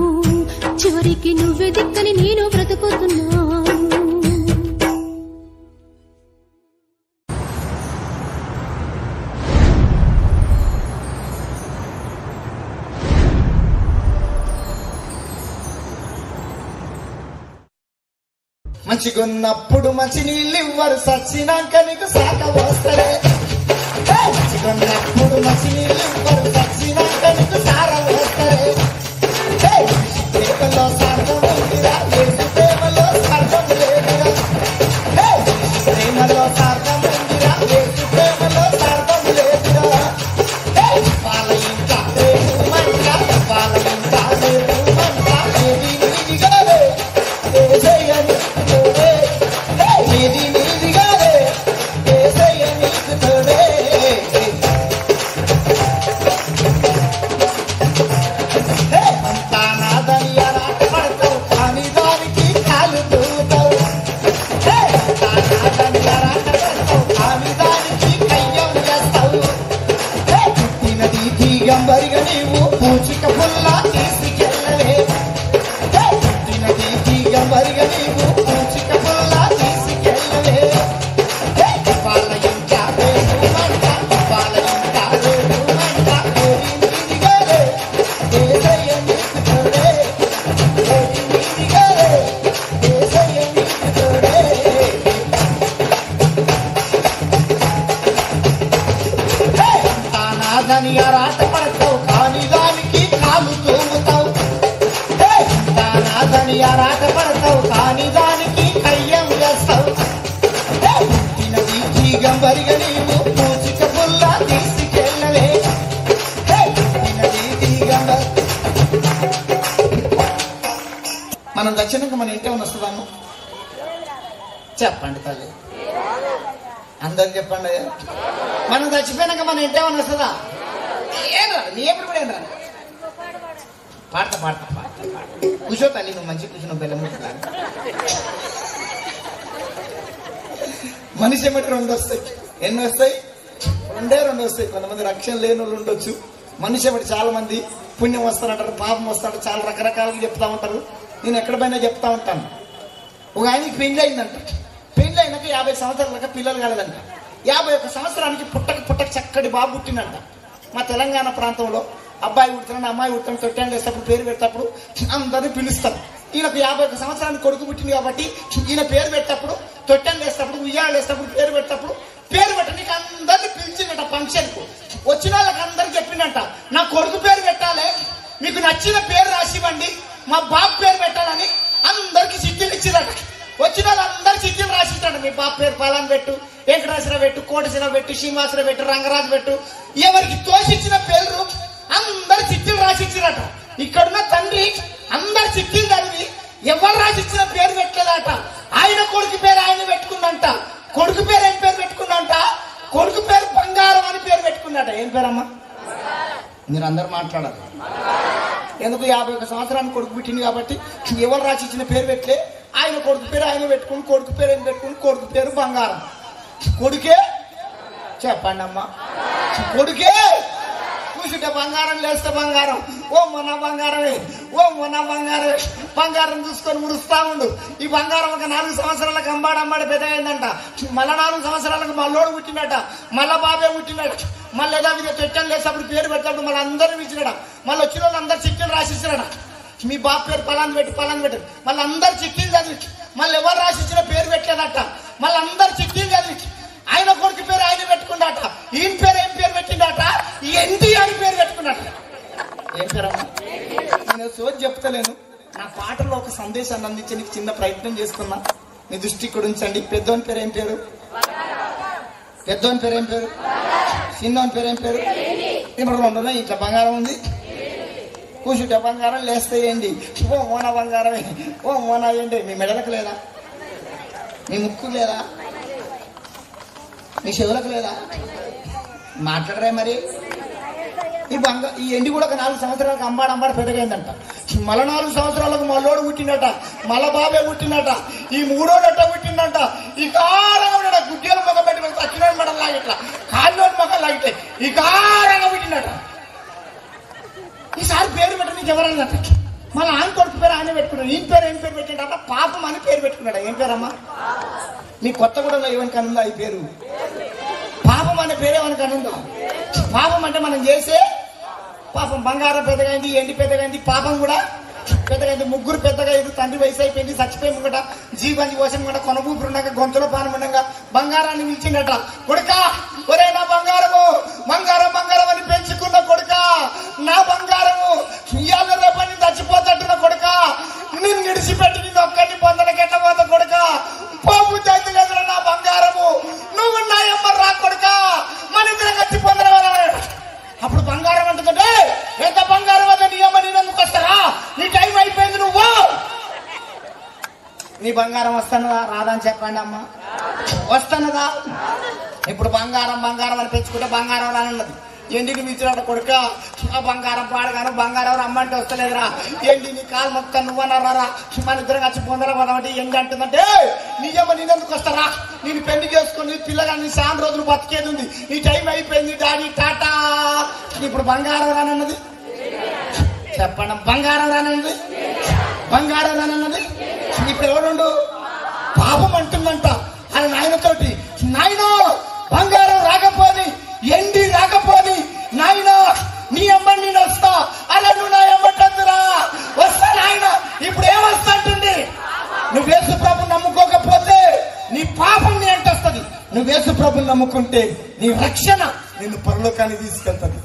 చివరికి నువ్వే దిక్కని నేను బ్రతుకుతున్నాను మంచిగున్నప్పుడు మంచి నీళ్ళు ఇవ్వరు సచ్చినాక నీకు సాక వస్తలే మంచిగున్నప్పుడు మంచి నీళ్ళు ఇవ్వరు సచ్చినాక నీకు సార వస్తలే ప్రేమలో స్వార్థం ఉందిరా యేసు ప్రేమలో స్వార్థం లేదురా ప్రేమలో స్వార్థం ఉందిరా యేసు ప్రేమలో స్వార్థం లేదురా వాళ్ళ ఇంకా ప్రేమంట వాళ్ళ ఇంకా ప్రేమంట ఏది నీదిగానే ఏసయ్య నీకు తోడే ఏది నీదిగానే ఏసయ్య నీకు తోడే అంతా నాదని అరాట పడతావు కానీ దానికి కాలు తూతావు అంతా నాదని అరాట పడతావు కానీ దానికి కయ్యం చేస్తావు పుట్టినది దిగంబరిగా నీవు పూచిక పుల్లా తీసుకెళ్ళలే పుట్టినది దిగంబరిగా నీవు పూచిక పుల్లా తీసుకెళ్ళలే వాళ్ళ ఇంకా వేరుమంట వాళ్ళ ఇంకా వేరుమంట ఏది నీదిగానే ఏసయ్య నీకు తోడే ఏది నీదిగానే ఏసయ్య నీకు తోడే అంతా నాదని అరాట పడతావు కానీ దానికి కాలు తూముతావు అంతా నాదని అరాట పడతావు కానీ దానికి కయ్యం చేస్తావు పుట్టినది దిగంబరిగా నీవు పూచిక పుల్లా తీసుకెళ్ళలే పుట్టినది దిగంబరి మనం దక్షిణంగా మన ఇంటే ఉన్న వస్తుందాము చెప్పండి తల్లి అందరు చెప్పండి అయ్యా మనం చచ్చిపోయినాక మన ఇంటే ఉన్న వస్తుందా ఏం రాదు నీ ఎప్పుడు కూడా ఏం రాదు పాడతా కూర్చో తల్లి నువ్వు మంచి కూర్చున్నావు బెల్లం మనిషి ఏమిటి రెండు వస్తాయి ఎన్ని వస్తాయి రెండు వస్తాయి కొంతమంది రక్షణ లేని వాళ్ళు ఉండొచ్చు మనిషి ఏమిటి చాలా మంది పుణ్యం వస్తారంటారు పాపం వస్తాడు చాలా రకరకాలుగా చెప్తా ఉంటారు నేను ఎక్కడ పైన చెప్తా ఉంటాను ఒక ఆయనకి పెళ్లి అయిందంట పెళ్లి అయినాక 50 సంవత్సరాలక పిల్లలు కలదంట 51 సంవత్సరానికి పుట్టక చక్కటి బాబు పుట్టిందంట మా తెలంగాణ ప్రాంతంలో అబ్బాయి పుడుతున్నాడు అమ్మాయి పుడుతున్నాడు తొట్టాలు వేసేటప్పుడు పేరు పెట్టేటప్పుడు అందరినీ పిలుస్తారు ఈయనకు 51 సంవత్సరానికి కొడుకు పుట్టింది కాబట్టి ఈయన పేరు పెట్టేటప్పుడు తొట్టాలు వేసేటప్పుడు ఉయ్యాలు వేసేటప్పుడు పేరు పెట్టేటప్పుడు పేరు పెట్టడానికి అందరినీ పిలిచిందట ఫంక్షన్ కు వచ్చిన వాళ్ళకి అందరికి చెప్పిందంట నా కొడుకు పేరు పెట్టాలి మీకు నచ్చిన పేరు రాసివ్వండి మా బాబు పేరు పెట్టాలని అందరికి చిట్టీలు ఇచ్చిందట వచ్చిన వాళ్ళందరూ చిట్టీలు రాసి రాసిస్తాడు. మీ బాబు పేరు పలాన్ పెట్టు, వెంకటేశ్వర పెట్టు, కోటేశ్వర పెట్టు, శ్రీనివాసరావు పెట్టు, రంగరాజు పెట్టు, ఎవరికి తోసిచ్చిన పేరు అందరు చిట్టీలు రాసిచ్చినట. ఇక్కడున్న తండ్రి అందరు చిట్టీలు చదివి ఎవరు రాసిచ్చిన పేరు పెట్టలేదట. ఆయన కొడుకు పేరు ఆయన పెట్టుకుందంట. కొడుకు పేరు ఏం పేరు పెట్టుకుందంట? కొడుకు పేరు బంగారం అని పేరు పెట్టుకున్నట. ఏం పేరమ్మా? మీరు అందరు మాట్లాడాలి. ఎందుకు 51 సంవత్సరానికి కొడుకు పుట్టింది కాబట్టి ఎవరు రాసిచ్చిన పేరు పెట్టలే. ఆయన కొడుకు పేరు ఆయన పెట్టుకుని, కొడుకు పేరు ఏం పెట్టుకుని, కొడుకు పేరు బంగారం. కొడుకే చెప్పండి అమ్మా, కొడుకే కూర్చుంటే బంగారం, లేస్తే బంగారం. ఓ మొన్న బంగారమే, ఓ మొన్న బంగారమే. బంగారం చూసుకొని మురుస్తా ఉండు. ఈ బంగారం ఒక 4 సంవత్సరాలకు అంబాడమ్మాడి పెద్ద అయిందంట. మళ్ళా 4 సంవత్సరాలకు మళ్ళోడు పుట్టినట, మళ్ళా బాబే పుట్టినట. మళ్ళీ ఏదో చెట్టలు లేసేప్పుడు పేరు పెట్టినప్పుడు మళ్ళీ అందరూ ఇచ్చినాడ. మళ్ళీ వచ్చిన వాళ్ళు అందరు చిట్టీలు రాసిచ్చినాడ. మీ బాబు పేరు పలాన్ పెట్టి పలాన్ పెట్టి మళ్ళీ అందరు చిట్టీలు చదివి మళ్ళీ ఎవరు రాసిచ్చిన పేరు పెట్టలేదట. మళ్ళీ అందరు చిట్టీలు చదివి ఆయన కొడుకు పేరు ఆయన పెట్టుకున్నాట. ఈయన పేరు ఏం పేరు పెట్టిందట? ఎన్టీ అని పేరు పెట్టుకున్నట. ఏం పేరమ్మా? నేను సోది చెప్తలేను, నా పాటలో ఒక సందేశాన్ని అందించి నీకు చిన్న ప్రయత్నం చేస్తున్నా. నీ దృష్టి ఇక్కడ ఉంచండి. పెద్దోని పేరు ఏం పేరు? పెద్దోని పేరు ఏం పేరు? చిన్నోని పేరు ఏం పేరు? ఇప్పుడు 2 ఇట్లా బంగారం ఉంది. కూర్చుంటే బంగారం, లేస్తే ఏంటి? ఓ మోన బంగారమే, ఓ మోన ఏంటి? మీ మెడలకు లేదా? మీ ముక్కు లేదా? మీ చెవులకు లేదా? మాట్లాడరే మరి. ఈ ఎండి కూడా ఒక 4 సంవత్సరాలకు అంబాడు పెద్దగైందంట. మళ్ళా 4 సంవత్సరాలకు మళ్ళోడు పుట్టినట, మళ్ళా బాబే పుట్టినట, ఈ 3ఓడట పుట్టిందంట. ఈ కారంగా గుడ్డేల మొగం పెట్టి చచ్చినోడి మెడలు లాగిట్లా, కాళ్ళోడి మొగం లాగితే ఈ కారంగా పుట్టినట. ఈసారి పేరు పెట్ట నీకు ఎవరన్నట. మళ్ళీ ఆయన కొడుకు పేరు ఆయన పెట్టుకున్నాడు. ఈయన పేరు ఏం పేరు పెట్టిండట? పాపం అని పేరు పెట్టుకున్నాడు. ఏం పేరమ్మా? మీ కొత్తగూడలో ఏమని కనుందా ఈ పేరు? పాపం అనే పేరు ఏమని కనుందా? పాపం అంటే మనం చేసే పాపం. బంగారం పెద్దగైంది, ఎండి పెద్దగైంది, పాపం కూడా పెద్దగైంది. ముగ్గురు పెద్దగా ఇది. తండ్రి వయసు అయిపోయింది, చచ్చిపోయి ముంగట జీవని కోసం కూడా కొనబూపురు ఉండగా, గొంతులో పానం ఉండగా బంగారాన్ని పిలిచిందట. కొడుక, ఒరే నా బంగారము, బంగారం బంగారం అని పెంచుకున్న కొడుక, నా బంగారము ఇవాళ రేపని చచ్చిపోతట్టున్న కొడుక, నిన్ను విడిచిపెట్టి నిన్ను ఒక్కడిని పొందలకెట్ట పోతా కొడుక, పోపు చేతి లేదు నా బంగారము, నువ్వు నా అమ్మ రా కొడుక, మన ఇద్దరం కట్టి పొందల. అప్పుడు బంగారం అంటుందంటే, ఎంత బంగారం అదే నీ అమ్మ నేనెందుకు వస్తారా? నీ టైం అయిపోయింది, నువ్వు నీ బంగారం వస్తానదా రాదా అని చెప్పండి అమ్మ. వస్తానదా? ఇప్పుడు బంగారం బంగారం అని పెంచుకుంటే బంగారం రానున్నది. ఎండిని మించినట్టు కొడుక, ఆ బంగారం పాడగాను, బంగారం రమ్మంటే వస్తలేదురా. ఎండిని కాలు మొత్తం నువ్వన్నారా? మన ఇద్దరం వచ్చి పొందరా పోదామంటే ఎండి అంటుందంటే, నీయమ్మ నేనెందుకు వస్తారా? నేను పెళ్లి చేసుకుని పిల్లగాని 3 రోజులు బతికేది ఉంది. ఈ టైం అయిపోయింది డాడీ టాటా. ఇప్పుడు బంగారం రానన్నది చెప్పండి. బంగారం రానన్నది, బంగారం రానన్నది. ఇప్పుడు ఎవరుండు? పాపం అంటుందంట ఆయన నాయనతోటి, నాయన బంగారం రాకపోని, ఎండి రాకపోని, నాయన నీ అమ్మని నేను వస్తా. అలా నువ్వు నా అమ్మటందురా వస్తా నాయన. ఇప్పుడు ఏమొస్తా అంటుంది? నువ్వు యేసు ప్రభుని నమ్ముకోకపోతే నీ పాపం నీ అంటే వస్తుంది. నువ్వు యేసు ప్రభుని నమ్ముకుంటే నీ రక్షణ నిన్ను పరలోకాన్ని తీసుకెళ్తుంది.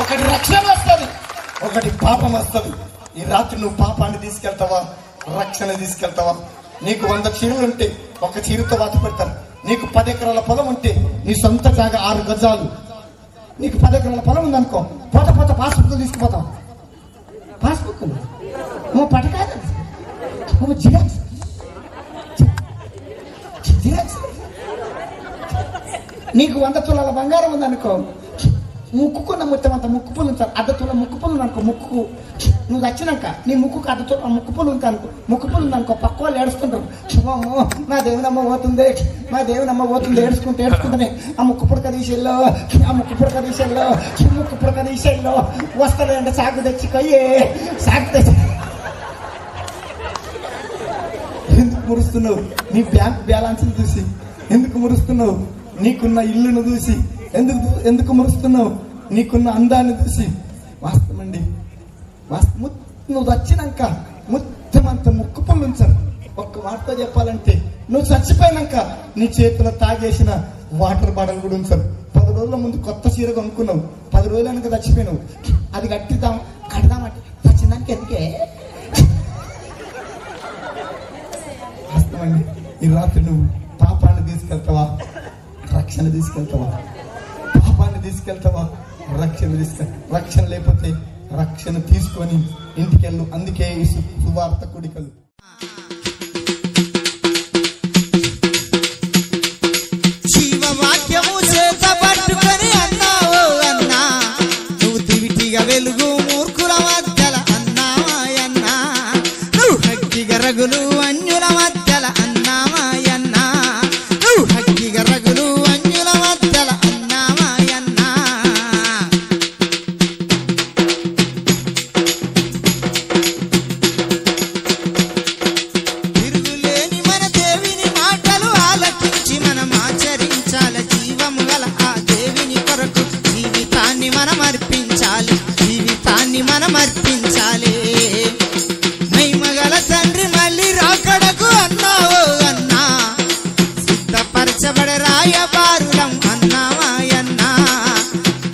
ఒకటి రక్షణ వస్తుంది, ఒకటి పాపం వస్తుంది. ఈ రాత్రి నువ్వు పాపాన్ని తీసుకెళ్తావా, రక్షణ తీసుకెళ్తావా? నీకు 100 చీరలు ఉంటే 1 చీరతో వాత పెడతారు. నీకు 10 ఎకరాల పొలం ఉంటే నీ సొంత జాగా 6 గజాలు. నీకు 10 ఎకరాల పొలం ఉందనుకో, పోత పాస్బుక్ తీసుకుపోతావు. పాస్బుక్ పటకాదు, జిరాక్స్ జిరాక్స్. నీకు 100 తులాల బంగారం ఉందనుకో, ముక్కుకున్న మొత్తం అంత ముక్కు పుల్లు ఉంటారు. 1/2 తుల ముక్కు పుల్లు అనుకో, ముక్కు నువ్వు వచ్చినాక నీ ముక్కుకు 1/2 తుల ముక్కు పుల్లు ఉంటా అనుకో, ముక్కు పుల్లు ఉందనుకో, పక్క వాళ్ళు ఏడుస్తుంటారు. శుభమ్మో మా దేవునమ్మ పోతుంది, మా దేవునమ్మ పోతుంది, ఏడుచుకుంటేనే ఆ ముక్కు పుడక తీసేళ్ళు, ఆ ముక్కు పుడక తీసేళ్ళు, ముక్కు పుడక తీసేళ్ళు వస్తుంది అంటే సాగు తెచ్చుకోయే, సాగు తెచ్చి. ఎందుకు మురుస్తున్నావు? నీ బ్యాంక్ బ్యాలెన్స్ చూసి ఎందుకు మురుస్తున్నావు? నీకున్న ఇల్లును చూసి ఎందుకు మురుస్తున్నావు? నీకున్న అందాన్ని చూసి. వాస్తవండి, నువ్వు వచ్చినాక మొత్తం అంత ముక్కు పళ్ళు ఉంచారు. ఒక్క మాటతో చెప్పాలంటే నువ్వు చచ్చిపోయినాక నీ చేతిలో తాగేసిన వాటర్ బాటిల్ కూడా ఉంచారు. 10 రోజుల ముందు కొత్త చీర కొనుక్కున్నావు, 10 రోజులు వెనక చచ్చిపోయినావు. అది కడదామంటే చచ్చినాక ఎందుకే? చెప్పండి, ఈ రాత్రి నువ్వు పాపాన్ని తీసుకెళ్తావా, రక్షణ తీసుకెళ్తావా? పాపాన్ని తీసుకెళ్తావా, రక్షణ రక్షణ లేకపోతే రక్షణ తీసుకొని ఇంటికెళ్ళు. అందుకే ఈ సువార్త కుడికలు. జీవవాక్యము చేత పట్టుకొని అన్నావో అన్నా, నువ్వు దివిటిగా వెలుగు మూర్ఖుల మధ్యల అన్నామాయన్నా, నువ్వు హక్కిగా రగులు అన్యుల మధ్యల అన్నామాయన్నా, నువ్వు హక్కిగా రగులు అన్యుల మధ్యల అన్నామాయన్నా. తిరుగులేని మన దేవిని మాటలు ఆలకించి మనం ఆచరించాలి. జీవము గల ఆ దేవిని కొరకు జీవితాన్ని మనం అర్పించాలి, జీవితాన్ని మనం అర్పించాలి. మహిమగల తండ్రి మళ్ళీ రాకడకు అన్నావో అన్నా, సిద్ధపరచబడే రాయబారులం అన్నామాయన్నా.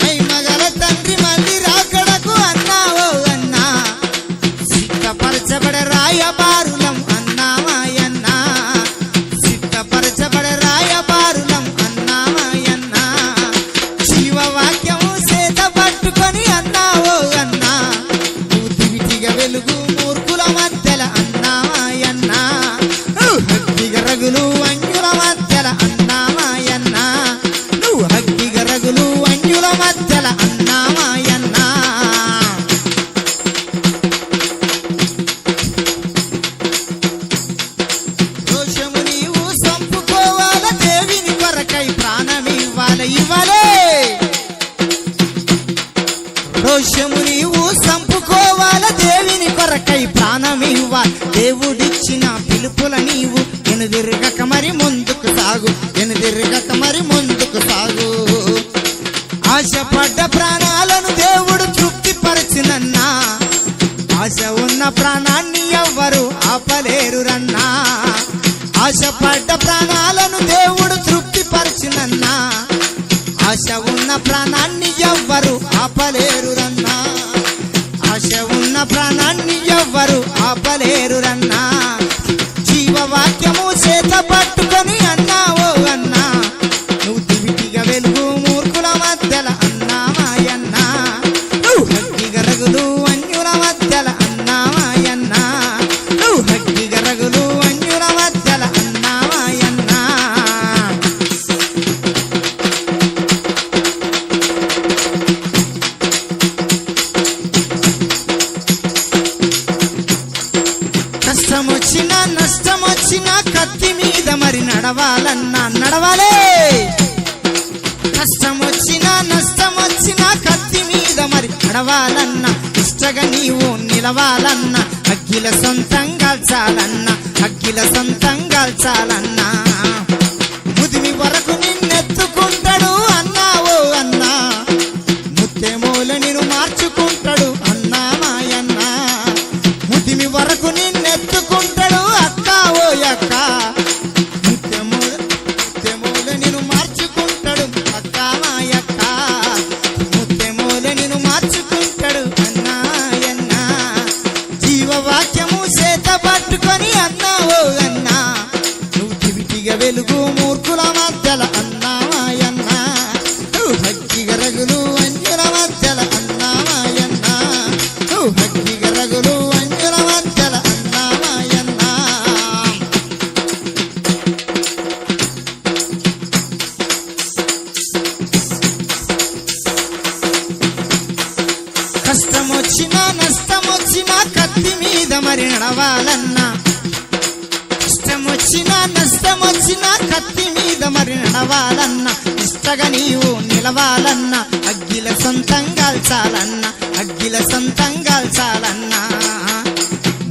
మహిమగల తండ్రి మళ్ళీ రాకడకు అన్నావో అన్నా, సిద్ధపరచబడే రాయబారులం అన్నామాయన్నా, సిద్ధపరచబడే రాయబారులం అన్నామాయన్నా. జీవవాక్యము చేత పట్టుకొని అన్నావో అన్నా, నువ్వు దివిటిగా వెలుగు మూర్ఖుల మధ్యల అన్నామాయన్నా, నువ్వు హక్కిగా రగులు అంజుల మధ్యల అన్నామాయన్నా, నువ్వు హక్కిగా రగులు అంజుల మధ్యల అన్నామాయన్నా. దోషము నీవు సంపుకోవాల, దేవిని కొరకై ప్రాణమివ్వాలి, ఇవ్వాలే. దోషము నీవు సంపుకోవాల, దేవిని కొరకై ప్రాణమివ్వాలి. దేవుడిచ్చిన పిలుపుల నీవు ఎనుదిరగక మరి ముందుకు సాగు, ఎనుదిరగక మరి ముందుకు సాగు. ఆశపడ్డ ప్రాణాలను దేవుడు తృప్తిపరచునన్నా, ఆశ ఉన్న ప్రాణాన్ని ఎవ్వరు ఆపలేరు రన్నా. ఆశపడ్డ ప్రాణాలను దేవుడు తృప్తిపరచునన్నా, ఆశ ఉన్న ప్రాణాన్ని ఎవ్వరు ఆపలేరు రన్నా. ఆశ ఉన్న ప్రాణాన్ని ఎవ్వరు ఆపలేరు రన్నా. జీవవాక్యము చేత పట్టుకొని అన్నావో అన్నా, నువ్వు దివిటిగా వెలుగు మూర్ఖుల మధ్యల అన్నామాయన్నా, నువ్వు హక్కిగా రగులు అన్యుల మధ్యల అన్నామాయన్నా, నువ్వు హక్కిగా రగులు అన్యుల మధ్యల అన్నామాయన్నా. కష్టమొచ్చినా నష్టమొచ్చినా కత్తి మీద మరి నడవాలన్నా నడవాలే. కష్టమొచ్చినా నష్టమొచ్చినా కత్తి మీద మరి నడవాలన్నా, ఇష్టగా నీవు నిలవాలన్నా, అగ్గిల సొంతంగా చాలన్నా, అగ్గిల సొంతంగా చాలన్నా. ముదిమి వరకు నిన్నెత్తుకుంటాడు అన్నావో అన్నా, ముత్తెమూల నిన్ను మార్చుకుంటాడు అన్నామాయన్నా. ముదిమి వరకు నిన్నెత్తుకుంటాడు అక్క ఓ అక్క, ముత్తెమూల నిన్ను మార్చుకుంటాడు అక్క మాయక్క, ముత్తెమూల నిన్ను మార్చుకుంటాడు అన్నాయన్నా. జీవవాక్యము చేత పట్టుకొని అన్నావో అన్నా, నువ్వు దివిటిగా వెలుగు మూర్ఖుల మధ్యల అన్నామాయన్నా, నువ్వు హక్కిగా రగులు అంజుల మధ్యల అన్నామాయన్నా, నువ్వు హక్కిగా రగులు అంజుల మధ్యల అన్నామాయన్నా. కష్టమొచ్చినా నష్టమొచ్చినా కత్తి మీద మరి నడవాలన్నా, కష్టమొచ్చినా నష్టమొచ్చినా కత్తి మీద మరి నడవాలన్నా, ఇష్టగా నీవు నిలవాలన్నా, అగ్గిల సొంతంగా చాలన్నా, అగ్గిల సొంతంగా చాలన్నా.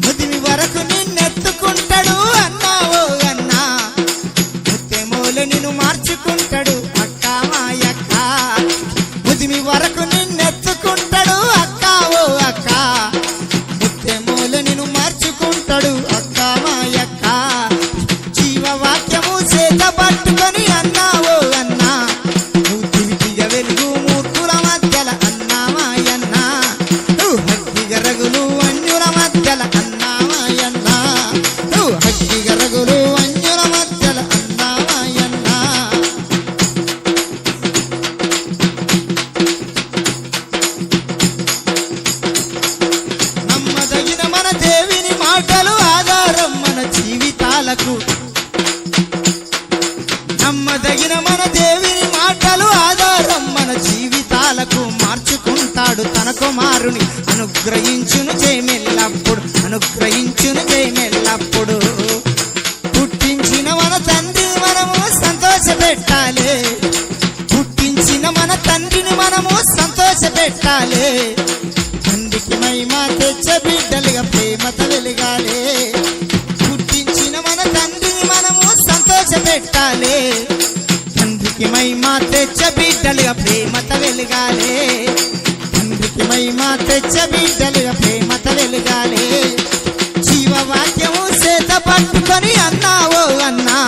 ముదిమి వరకు నిన్నెత్తుకుంటాడు అన్నావో అన్నా, ముత్తెమూల నిన్ను మార్చుకుంటాడు అక్క మాయక్క. ముదిమి వరకు నిన్నెత్తుకుంటాడు అక్క ఓ అక్క, ముత్తెమూల నిన్ను మార్చుకుంటాడు అక్క మాయక్క. జీవవాక్యము చేత పట్టుకొని అన్నావో అన్నా, నువ్వు దివిటిగా వెలుగు మూర్ఖుల మధ్యల అన్నామాయన్నా, నువ్వు హక్కిగా రగులు అన్యుల కుమారుని అనుగ్రహించును జయమెల్లప్పుడు, అనుగ్రహించును జయమెల్లప్పుడు. పుట్టించిన మన తండ్రిని మనము సంతోషపెట్టాలి, పుట్టించిన మన తండ్రిని మనము సంతోషపెట్టాలి. తండ్రికి మహిమ తెచ్చ బిడ్డలుగా ప్రేమతో వెలగాలి. పుట్టించిన మన తండ్రిని మనము సంతోషపెట్టాలి, తండ్రికి మహిమ తెచ్చ బిడ్డలుగా ప్రేమతో వెలగాలి. తండ్రికి మహిమ తెచ్చ బిడ్డలుగా ప్రేమతో వెలగాలి. జీవవాక్యము చేత పట్టుకొని అన్నావో అన్నా,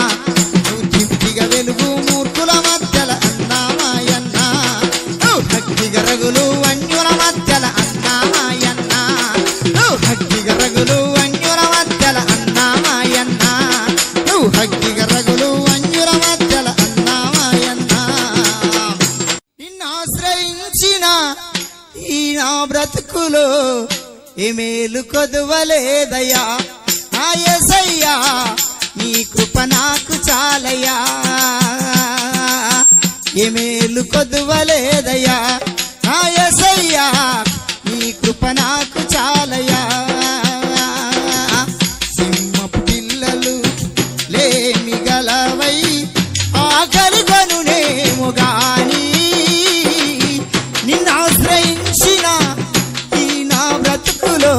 నువ్వు దివ్విగా వెలుగు మూర్ఖుల మధ్యల అన్నామాయన్న. భక్తిగా రగులు అన్యుల మధ్యల అన్నామాయన్న, భక్తిగా రగులు అన్యుల మధ్యల అన్నామాయన్న, నువ్వు భక్తిగా రగులు అన్యుల మధ్యల అన్నామాయన్న. నిన్ను ఆశ్రయించిన ఈ నా బ్రతుకులో ఏ మేలు కొదువలేదయ్యా నా యేసయ్యా, నీ కృప నాకు చాలయ్యా. ఏ మేలు కొదువలేదయ్యా నా యేసయ్యా, నీ కృప నాకు చాలయ్యా. సింహపు పిల్లలు లేమి గలవై ఆకలి కొనునేమో గాని, నిన్నాశ్రయించిన ఈ నా బ్రతుకులో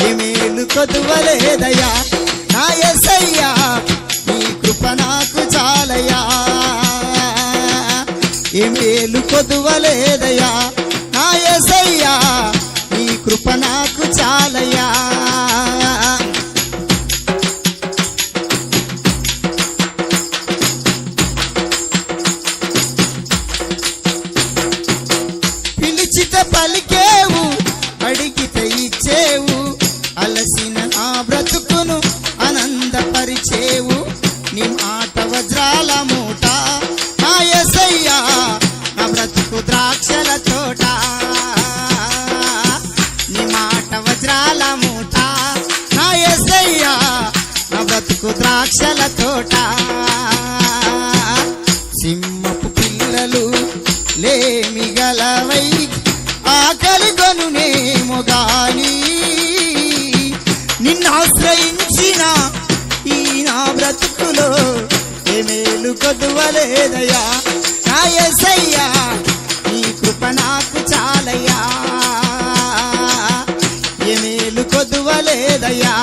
ఏ మేలు కొదువలేదయ్యా నా యేసయ్యా, నీ కృప నాకు చాలయ్యా. ఏ మేలు కొదువలేదయ్యా నా యేసయ్యా, నీ కృప నాకు చాలయ్యా. పిలిచిత పలికేవు, అడిగితే ఇచ్చేవు, అలసిన నా బ్రతుకును ఆనందపరిచేవు. నీ మాట వజ్రాల మూట నా యేసయ్యా, నా బ్రతుకు ద్రాక్షల తోట. నీ మాట వజ్రాల మూట నా యేసయ్యా, నా బ్రతుకు ద్రాక్షల తోట. సింహపు పిల్లలు లేమి గలవై ఆకలి కొనునేమో గాని, నిన్నాశ్రయించిన ఈ నా బ్రతుకులో ఏ మేలు కొదువలేదయ్యా నా యేసయ్యా, నీ కృప నాకు చాలయ్యా. ఏ మేలు కొదువలేదయ్యా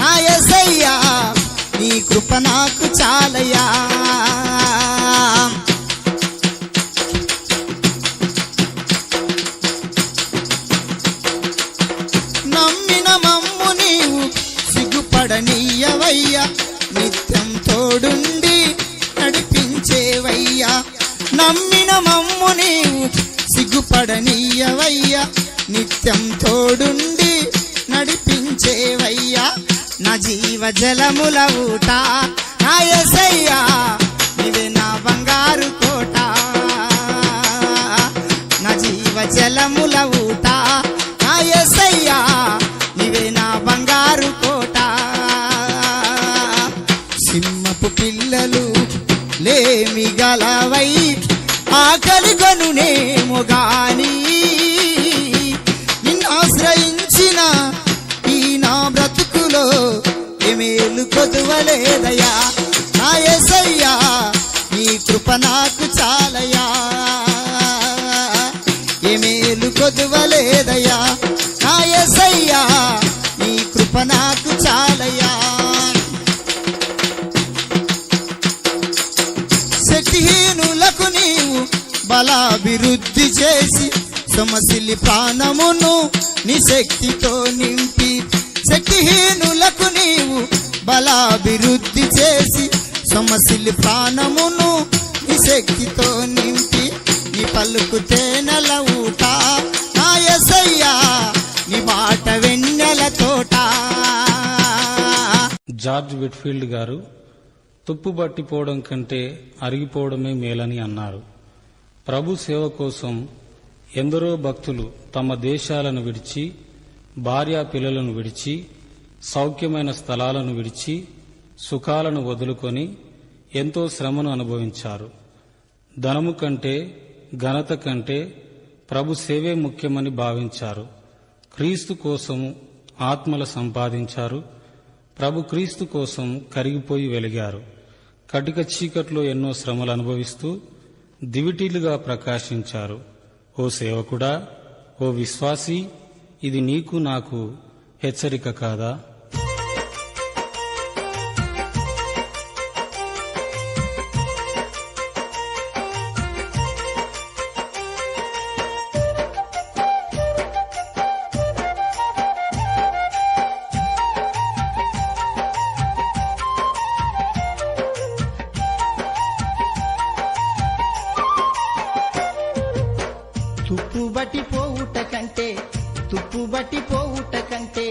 నా యేసయ్యా, నీ కృప నాకు చాలయ్యా. నమ్మిన మమ్ము నీవు సిగ్గుపడనీయవయ్యా, నిత్యం తోడుండి నడిపించేవయ్యా. నమ్మిన మమ్ము నీవు సిగ్గుపడనీయవయ్యా, నిత్యం తోడుండి నడిపించేవయ్యా. నా జీవ జలముల ఊట నా యేసయ్యా, నీవే నా బంగారు కోట. నా జీవ జలముల ఊట నా యేసయ్యా, నీవే నా బంగారు కోట. సింహపు పిల్లలు లేమి గలవై ఆకలి కొనునేమో గాని, నిన్నాశ్రయించిన ఈ నా బ్రతుకులో ఏ మేలు కొదువలేదయ్యా నా యేసయ్యా, నీ కృప నాకు చాలయ్యా. ఏ మేలు కొదువలేదయ్యా నా యేసయ్యా, నీ కృప నాకు చాలయ్యా. శక్తిహీనులకు నీవు బలాభివృద్ధి చేసి, సమసిలి ప్రాణమును నీ శక్తితో నింపి. శక్తిహీనులకు నీవు బలాభివృద్ధి చేసి, సమసిలి ప్రాణమును నీ శక్తితో నింపి. నీ పలుకు తేనెల ఊట నా యేసయ్యా, నీ మాట వెన్నెల తోట. జార్జ్ విట్ఫీల్డ్ గారు తుప్పు పట్టిపోవడం కంటే అరిగిపోవడమే మేలని అన్నారు. ప్రభు సేవ కోసం ఎందరో భక్తులు తమ దేశాలను విడిచి, భార్యా పిల్లలను విడిచి, సౌఖ్యమైన స్థలాలను విడిచి, సుఖాలను వదులుకొని ఎంతో శ్రమను అనుభవించారు. ధనము కంటే, ఘనత కంటే, ప్రభు సేవే ముఖ్యమని భావించారు. క్రీస్తు కోసం ఆత్మల సంపాదించారు. ప్రభు క్రీస్తు కోసం కరిగిపోయి వెలిగారు. కటిక చీకట్లో ఎన్నో శ్రమలు అనుభవిస్తూ దివిటీలుగా ప్రకాశించారు. ఓ సేవకుడా, ఓ విశ్వాసీ, ఇది నీకు నాకు హెచ్చరిక కాదా? తుప్పుబట్టి పోవుట కంటే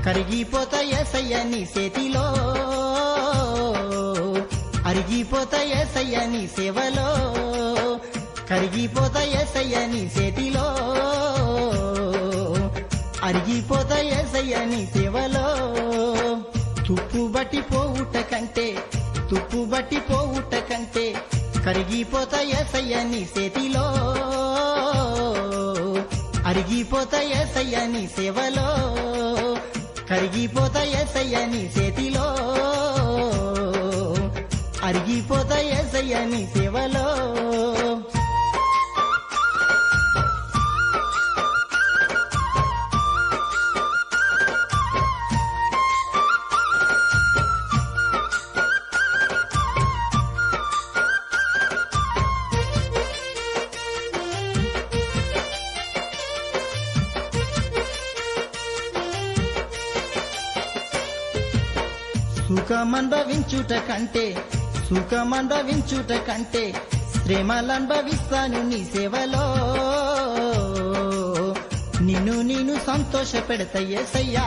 కరిగిపోతా యేసయ్య నీ చేతిలో, అరిగిపోతా యేసయ్య నీ సేవలో, కరిగిపోతా యేసయ్య నీ చేతిలో, అరిగిపోతా యేసయ్య నీ సేవలో. తుప్పుబట్టి పోవుట కంటే కరిగిపోతా యేసయ్య నీ చేతిలో, అరిగిపోతా యేసయ్య నీ సేవలో, కరిగిపోతా యేసయ్య నీ చేతిలో, అరిగిపోతా యేసయ్య నీ సేవలో. సుఖమనుభవించుట కంటే శ్రమలనుభవిస్తాను నీ సేవలో, నిన్ను సంతోష పెడతా యేసయ్యా,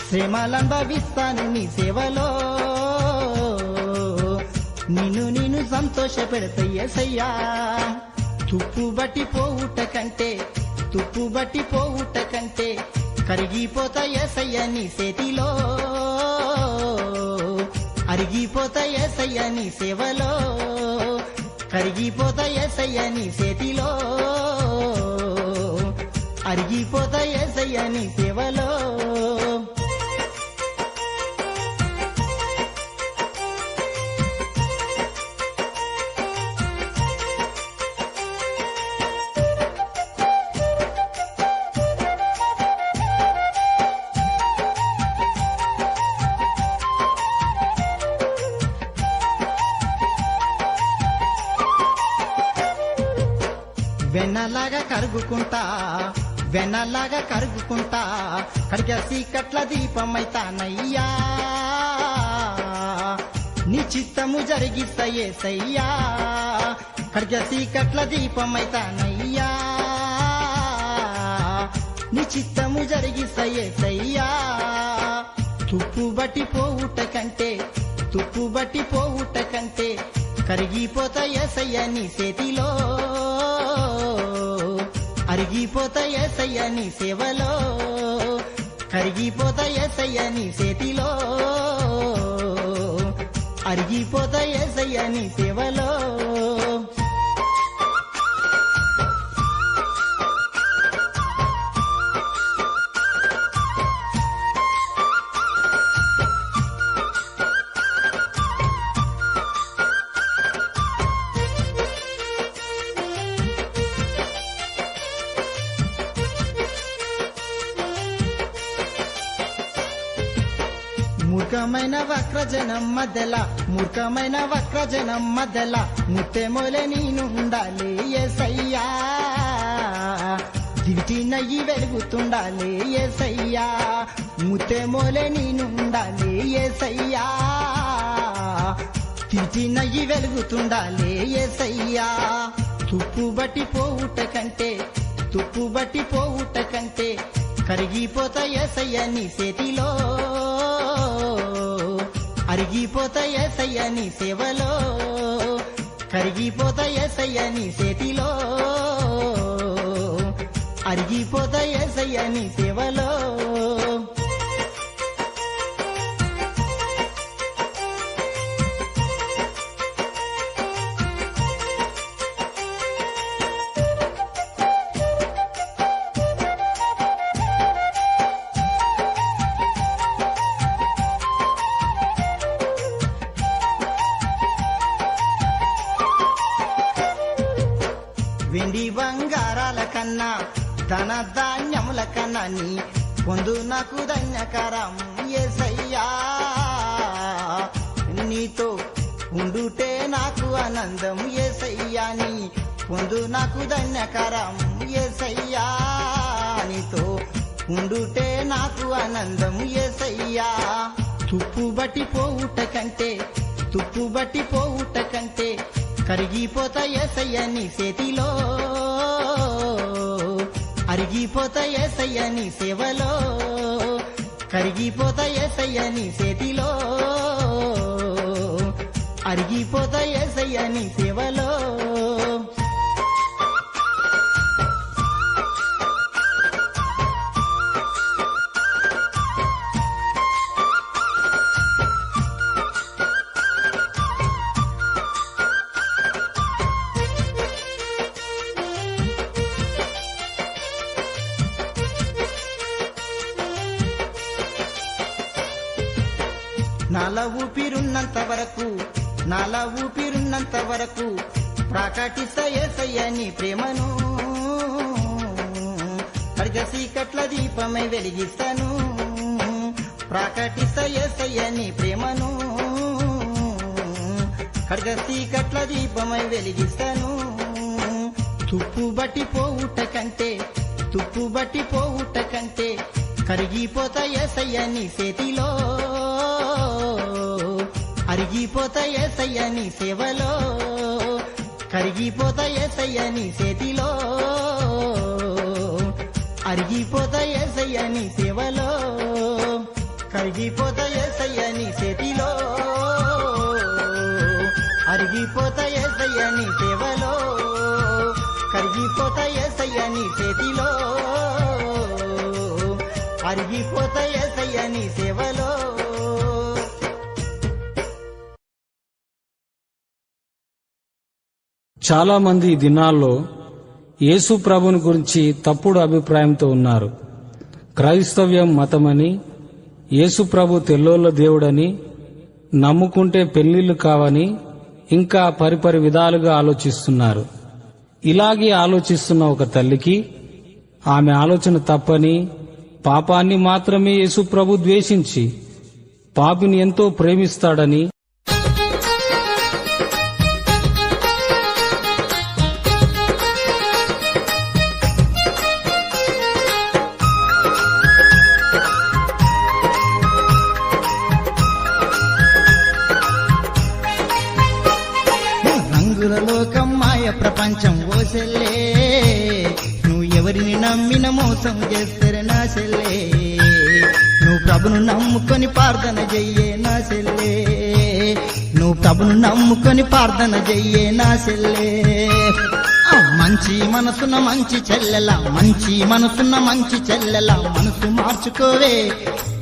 శ్రమలనుభవిస్తాను నీ సేవలో, నిన్ను సంతోష పెడతా యేసయ్యా. తుప్పుబట్టి పోవుట కంటే కరిగిపోతా యేసయ్య నీ చేతిలో, అరిగిపోతా యేసయ్య నీ సేవలో, కరిగిపోతా యేసయ్య నీ చేతిలో, అరిగిపోతా యేసయ్య నీ సేవలో. వెన్నలాగా కరుగుకుంటా కడిగ చీకట్ల దీపమైతానయ్యా, నీ చిత్తము జరిగిస్తా యేసయ్యా, కడిగ చీకట్ల దీపమైతానయ్యా, నీ చిత్తము జరిగిస్తా యేసయ్యా. తుప్పుబట్టి పోవుట కంటే కరిగిపోతా యేసయ్య నీ చేతిలో, అరిగిపోతా యేసయ్య నీ సేవలో, కరిగిపోతా యేసయ్య నీ చేతిలో, అరిగిపోతా యేసయ్య నీ సేవలో. మూర్ఖమైన వక్రజనం మధ్యల ముత్తెమోలే నీనుండాలి యేసయ్యా, దివిటీనయ్యి వెలుగుతుండాలి యేసయ్యా, ముత్తెమోలే నీనుండాలి యేసయ్యా, దివిటీనయ్యి వెలుగుతుండాలి యేసయ్యా. తుప్పుబట్టి పోవుట కంటే కరిగిపోతా యేసయ్య నీ చేతిలో, అరిగిపోతా యేసయ్య నీ సేవలో, కరిగిపోతా యేసయ్య నీ చేతిలో, అరిగిపోతా యేసయ్య నీ సేవలో. వెండి బంగారాల కన్నా ధన ధాన్యముల కన్నా నీ పొందు నాకు ధన్యకరం యేసయ్యా. నీతో ఉండుటే నాకు ఆనందం యేసయ్యా. నీ పొందు నాకు ధన్యకరం యేసయ్యా. నీతో ఉండుటే నాకు ఆనందం యేసయ్యా. తుప్పు బట్టి పోవుట కంటే కరిగిపోతా యేసయ్య నీ చేతిలో, అరిగిపోతా యేసయ్య నీ సేవలో, కరిగిపోతా యేసయ్య నీ చేతిలో, అరిగిపోతా యేసయ్య నీ సేవలో. నాలా ఊపిరున్నంత వరకు ప్రకటిస్తా యేసయ్య నీ ప్రేమను, చీకట్ల దీపమై వెలిగిస్తాను. ప్రకటిస్తా యేసయ్య నీ ప్రేమను, చీకట్ల దీపమై వెలిగిస్తాను. తుప్పు బట్టి పోవుట కంటే కరిగిపోతా యేసయ్య నీ చేతిలో, అరిగిపోతా యేసయ్య నీ సేవలో, కరిగిపోతా యేసయ్య నీ చేతిలో, అరిగిపోతా యేసయ్య నీ సేవలో, కరిగిపోతా యేసయ్య నీ చేతిలో, అరిగిపోతా యేసయ్య నీ సేవలో, కరిగిపోతా యేసయ్య నీ చేతిలో, అరిగిపోతా యేసయ్య నీ సేవలో. చాలా మంది ఈ దినాల్లో యేసు ప్రభుని గురించి తప్పుడు అభిప్రాయంతో ఉన్నారు. క్రైస్తవ్యం మతమని, యేసు ప్రభు తెల్లోళ్ళ దేవుడని, నమ్ముకుంటే పెళ్లిళ్లు కావని ఇంకా పరిపరి విధాలుగా ఆలోచిస్తున్నారు. ఇలాగే ఆలోచిస్తున్న ఒక తల్లికి ఆమె ఆలోచన తప్పని, పాపాన్ని మాత్రమే యేసు ప్రభు ద్వేషించి పాపిని ఎంతో ప్రేమిస్తాడని, ప్రపంచం ఓసెల్లే, నువ్వు ఎవరిని నమ్మిన మోసం చేస్తారు నా చెల్లే. నువ్వు ప్రభును నమ్ముకొని ప్రార్థన చెయ్యే నా చెల్లే, నువ్వు ప్రభును నమ్ముకొని ప్రార్థన చెయ్యే నా చెల్లే. మంచి మనసున్న మంచి చెల్లెలా, మంచి మనసున్న మంచి చెల్లెలా, మనసు మార్చుకోవే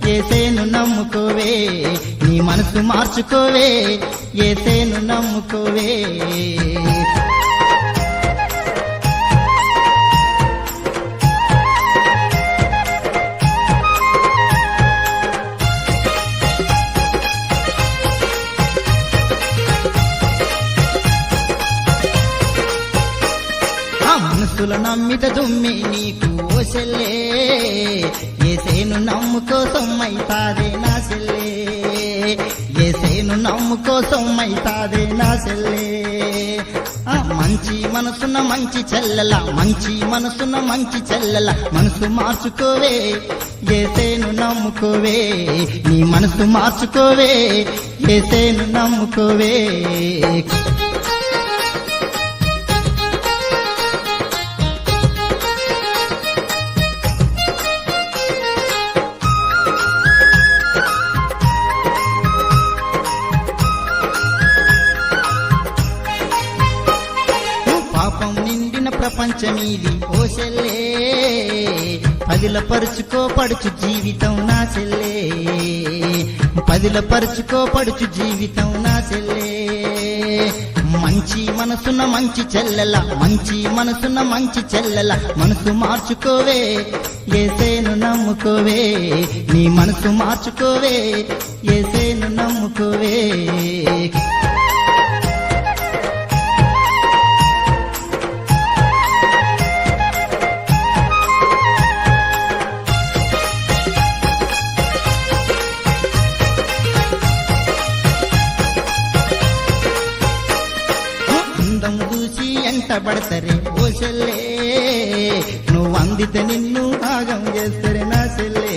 యేసేను నమ్ముకోవే, నీ మనసు మార్చుకోవే యేసేను నమ్ముకోవే. మనసుల నమ్మిత దుమ్మి నీకు ఓసెల్లే, యేసేను నమ్ముకో సొమ్మైతాదే నా సెల్లే, యేసేను నమ్ముకో సొమ్మైతాదే నా సెల్లే. మంచి మనసున్న మంచి చెల్లెల, మంచి మనసున్న మంచి చెల్లెల, మనసు మార్చుకోవే యేసేను నమ్ముకోవే, నీ మనసు మార్చుకోవే యేసేను నమ్ముకోవే. ప్రపంచమీది ఓసెల్లే, పదిలపరుచుకో పడుచు జీవితం నా సెల్లే, పదిలపరుచుకో పడుచు జీవితం నా సెల్లే. మంచి మనసున్న మంచి చెల్లెల, మంచి మనసున్న మంచి చెల్లెల, మనసు మార్చుకోవే యేసేను నమ్ముకోవే, నీ మనసు మార్చుకోవే యేసేను నమ్ముకోవే. పడతారే ఓ చెల్లే, నువ్వు అందితే నిన్ను ఆగం చేస్తారే నా చెల్లే,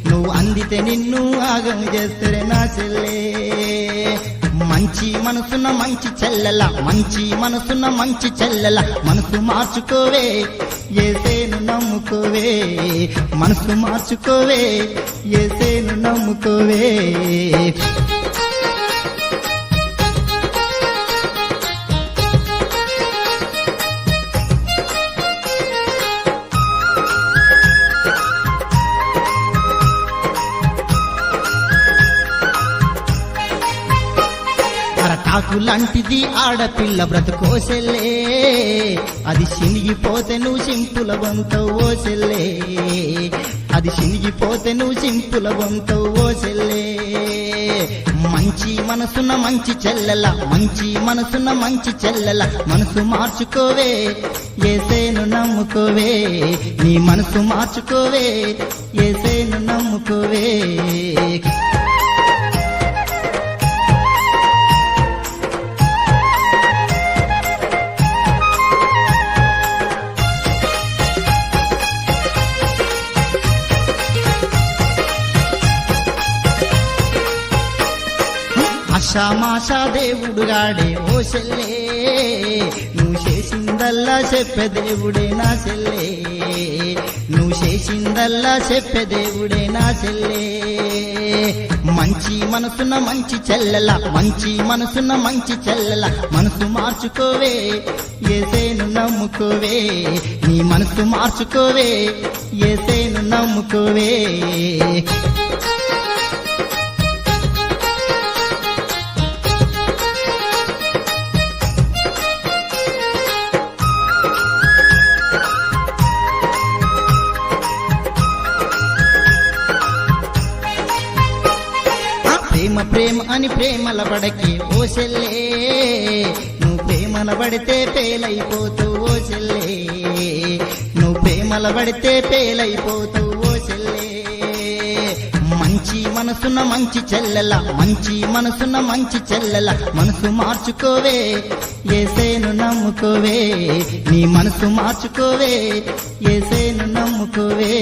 నువ్వు అందితే నిన్ను ఆగం చేస్తారే నా చెల్లే. మంచి మనసున్న మంచి చెల్లెల, మంచి మనసున్న మంచి చెల్లెల, మనసు మార్చుకోవే యేసేను నమ్ముకోవే, మనసు మార్చుకోవే యేసేను నమ్ముకోవే. అరటాకు లాంటిది ఆడపిల్ల బ్రతుకో చెల్లే, అది చినిగిపోతే నువ్వు సింపుల బొంతవు ఓ చెల్లే, అది చినిగిపోతే నువ్వు సింపుల బొంతవు ఓ చెల్లే. మంచి మనసున్న మంచి చెల్లెల, మంచి మనసున్న మంచి చెల్లెల, మనసు మార్చుకోవే యేసేను నమ్ముకోవే, నీ మనసు మార్చుకోవే యేసేను నమ్ముకోవే. ఆషామాషా దేవుడుగాడే ఓ చెల్లే, నువ్వు చేసిందల్లా చెప్పే దేవుడే నా చెల్లే, నువ్వు చేసిందల్లా చెప్పే దేవుడే నా చెల్లే. మంచి మనసున్న మంచి చెల్లెల, మంచి మనసున్న మంచి చెల్లెల, మనసు మార్చుకోవే యేసేను నమ్ముకోవే, నీ మనసు మార్చుకోవే యేసేను నమ్ముకోవే. ప్రేమ ప్రేమ అని ప్రేమల పడకే ఓ చెల్లే, నువ్వు ప్రేమల పడితే పేలైపోతావు ఓ చెల్లే, నువ్వు ప్రేమల పడితే పేలైపోతావు ఓ చెల్లే. మంచి మనసున్న మంచి చెల్లెల, మంచి మనసున్న మంచి చెల్లెల, మనసు మార్చుకోవే యేసేను నమ్ముకోవే, నీ మనసు మార్చుకోవే యేసేను నమ్ముకోవే.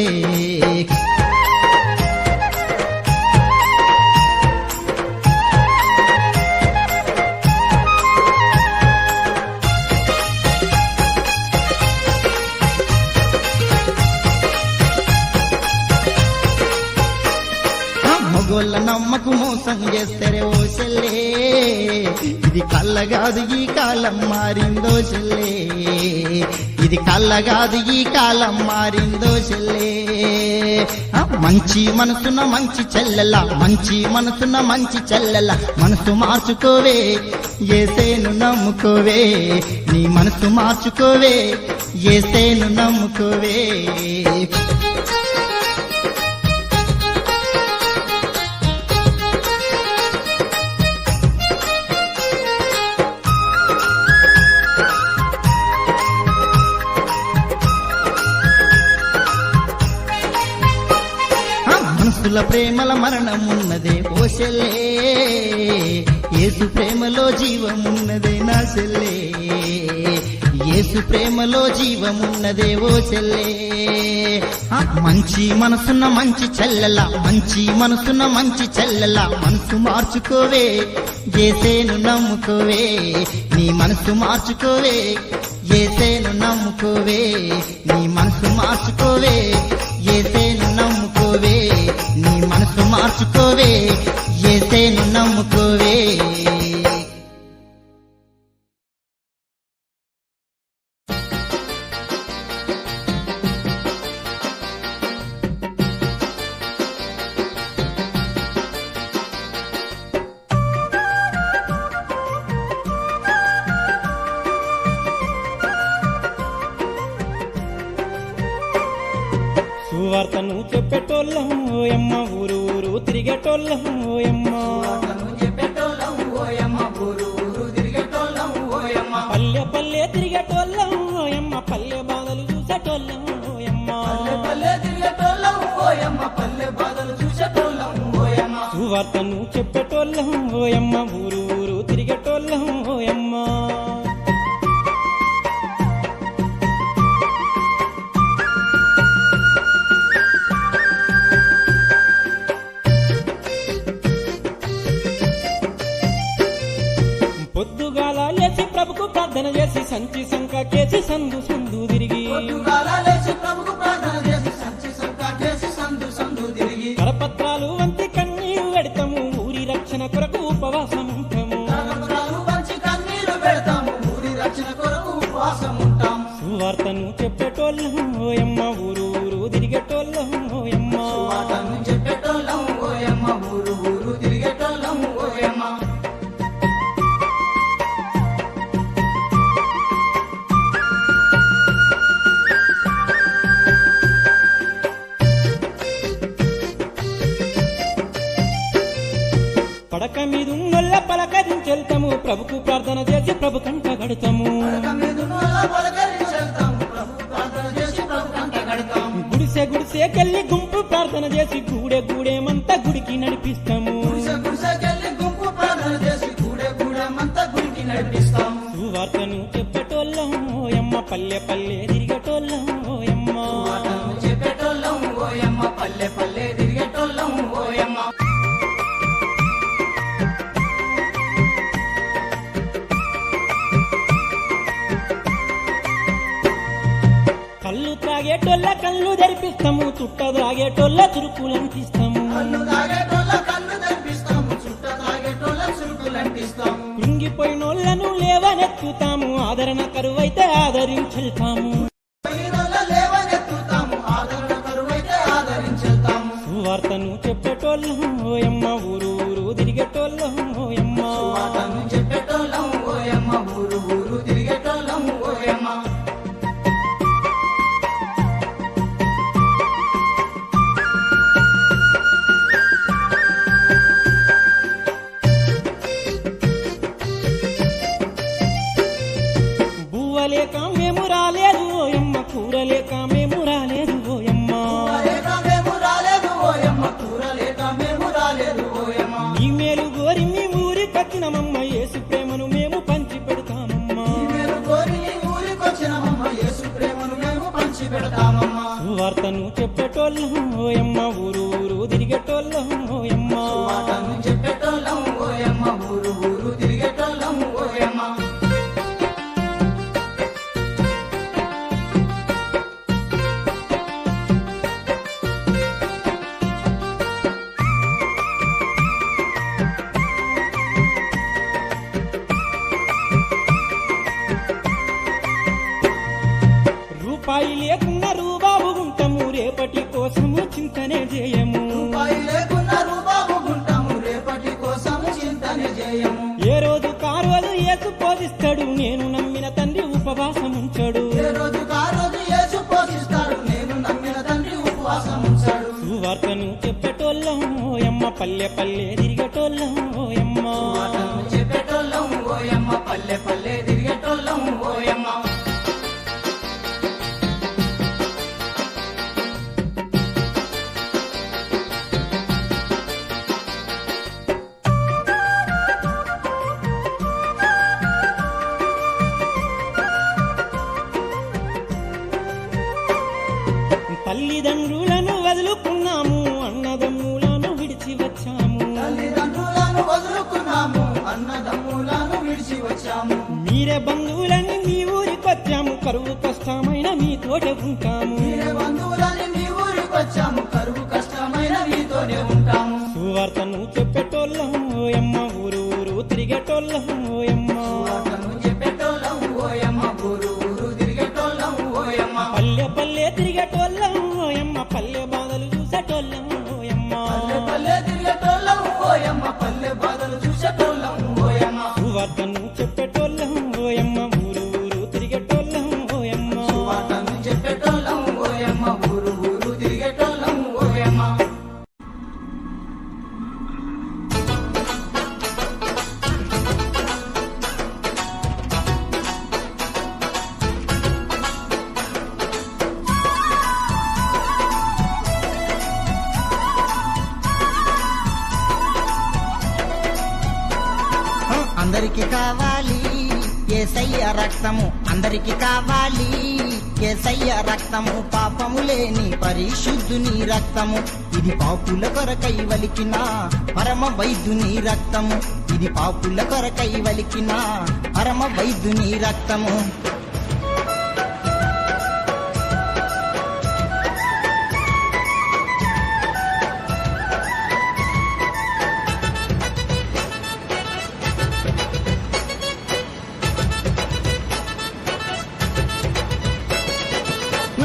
మగోళ్ళ నమ్మకు మోసం చేస్తారే ఓ చెల్లే, ఇది కళ్ళగాదు ఈ కాలం మారిందో చెల్లే, ఇది కళ్ళగాదు ఈ కాలం మారిందో చెల్లే. మంచి మనసున్న మంచి చెల్లెల, మంచి మనసున్న మంచి చెల్లెల, మనసు మార్చుకోవే యేసేను నమ్ముకోవే, నీ మనసు మార్చుకోవే యేసేను నమ్ముకోవే. మనసుల ప్రేమల మరణమున్నదే ఓ చెల్లే, యేసు ప్రేమలో జీవమున్నదే నా చెల్లే, యేసు ప్రేమలో జీవమున్నదే ఓ చెల్లే. మంచి మనసున్న మంచి చెల్లెల, మంచి మనసున్న మంచి చెల్లెల, మనసు మార్చుకోవే యేసేను నమ్ముకోవే, నీ మనసు మార్చుకోవే యేసేను నమ్ముకోవే, నీ మనసు మార్చుకోవే యేసేను నమ్ముకోవే, నీ మనసు మార్చుకోవే యేసేను నమ్ముకోవే. సువార్తను చెప్పేటోళ్ళం ఓయమ్మ, ఊరు ఊరు తిరిగేటోళ్ళం ఓయమ్మ, పల్లె పల్లె తిరిగేటోళ్ళం ఓయమ్మ, పల్లె బాధలు చూసేటోళ్ళం ఓయమ్మ, సువార్తను చెప్పేటోళ్ళం ఓయమ్మ, ఊరు ఊరు తిరిగేటోళ్ళం ఓయమ్మ. సంకాకేసి సందు సందు తిరిగి కరపత్రాలు వంచి కన్నీరు పెడతాము ఊరి రక్షణ కొరకు ఉపవాసం ఉంటాము సువార్తను చెప్పేటోళ్ళం ఓయమ్మ ఊరు ఊరు తిరిగేటోళ్ళం ఓయమ్మ పడక మీదున్నొల్ల పలకరించెళ్తాము ప్రభుకు ప్రార్థన చేసి ప్రభు కంట గడతాము గుడిసె గుడిసెకెళ్ళి గుంపు ప్రార్థన చేసి గూడె గూడేమంతా గుడికి నడిపిస్తాము సువార్తను చెప్పేటోళ్ళం ఓయమ్మ పల్లె పల్లె తిరిగేటోళ్ళం ఓయమ్మ కళ్ళు త్రాగేటోళ్ళ కళ్ళు తెరిపిస్తాము చుట్ట త్రాగేటోళ్ళ చురుకులంటిస్తాము కృంగిపోయినోళ్లను లేవనెత్తుతాము ఆదరణ కరువైతే ఆదరించెళ్తాము సువార్తను చెప్పేటోళ్ళం ఓయమ్మ ఊరు ఊరు తిరిగేటోళ్ళం ఓయమ్మ బువ్వలేక మేము రాలేదు ఓయమ్మ కూరలేక మేము రాలేదు ఓయమ్మ ఈ మేలు గోరి మీ ఊరికొచ్చినమమ్మ యేసు ప్రేమను మేము పంచి పెడతామమ్మా సువార్తను చెప్పేటోళ్ళం ఓయమ్మ ఊరు ఊరు తిరిగేటోళ్ళం ఓయమ్మ రూపాయి లేకున్న రూబాబు గుంటము రేపటి కోసము చింతనే చేయము ఏ రోజు కారోజు యేసు పోషిస్తాడు నేను నమ్మిన తండ్రి ఉపవాసం ఉంచాడు సువార్తను చెప్పేటోళ్ళం ఓయమ్మ పల్లె పల్లె తిరిగేటోళ్ళం ఓయమ్మ తల్లిదండ్రులను వదులుకున్నాము అన్నదమ్ములను విడిచి వచ్చాము మీరే బంధువులని మీ ఊరికొచ్చాము కరువు కష్టమైన మీతోటే ఉంటాము సువార్తను చెప్పేటోళ్ళం ఓయమ్మ ఊరు ఊరు తిరిగేటోళ్ళం ఓయమ్మ పల్లె పల్లె తిరిగేటోళ్ళం ఓయమ్మ పల్లె బాధలు చూసేటోళ్ళం ఓయమ్మ సువార్తను చెప్పేటోళ్ళం ఓయమ్మ ఊరు ఊరు తిరిగేటోళ్ళం ఓయమ్మ అందరికి కావాలి యేసయ్య రక్తము అందరికి కావాలి యేసయ్య రక్తము పాపము లేని పరిశుద్ధుని రక్తము ఇది పాపుల కొరకై వలికిన పరమ వైద్యుని రక్తము ఇది పాపుల కొరకై వలికిన పరమ వైద్యుని రక్తము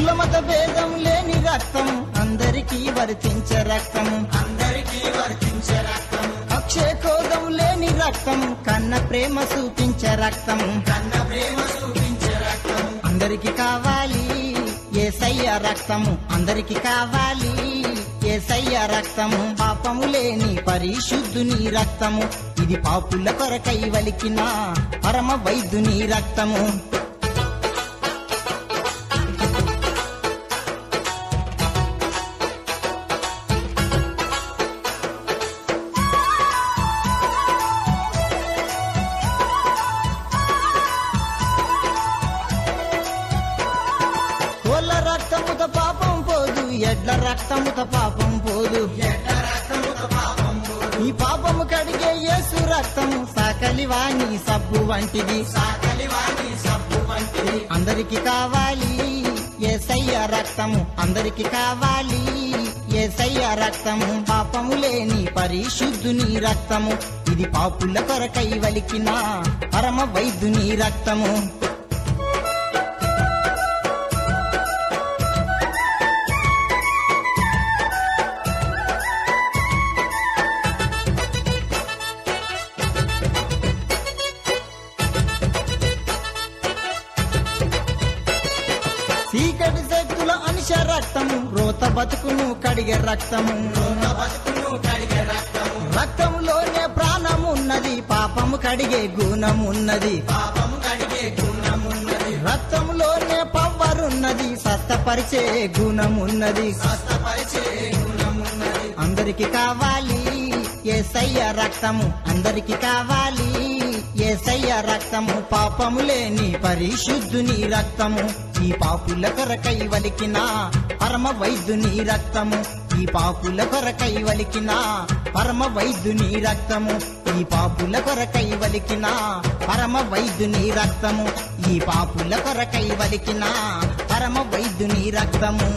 కులమత భేదం లేని రక్తం అందరికీ వర్తించే రక్తం అక్షయ కోదం లేని రక్తం కన్న ప్రేమ చూపించే రక్తం అందరికి కావాలి యేసయ్య రక్తము అందరికి కావాలి యేసయ్య రక్తము పాపము లేని పరిశుద్ధుని రక్తము ఇది పాపుల కొరకై వలికిన పరమ వైద్యుని రక్తము కోళ్ళ రక్తముత పాపం పోదు ఎడ్ల రక్తముత పాపం పోదు ఈ పాపము కడిగే యేసు రక్తము సాకలివాణి సబ్బు వంటిది అందరికి కావాలి యేసయ్య రక్తము అందరికి కావాలి యేసయ్య రక్తము పాపము లేని పరిశుద్ధుని రక్తము ఇది పాపుల కొరకై వలికిన పరమ వైద్యుని రక్తము చీకటి శక్తుల అంశ రక్తము రోత బతుకును కడిగే రక్తము రక్తములోనే ప్రాణమున్నది పాపము కడిగే గుణమున్నది రక్తములోనే పవ్వరున్నది స్వస్థపరిచే గుణమున్నది అందరికి కావాలి యేసయ్య రక్తము అందరికి కావాలి యేసయ్య రక్తము పాపము లేని పరిశుద్ధుని రక్తము ఈ పాపుల కొరకై వలికిన పరమ వైద్యుని రక్తము ఈ పాపుల కొరకై వలికిన పరమ వైద్యుని రక్తము ఈ పాపుల కొరకై వలికిన పరమ వైద్యుని రక్తము ఈ పాపుల కొరకై వలికిన పరమ వైద్యుని రక్తము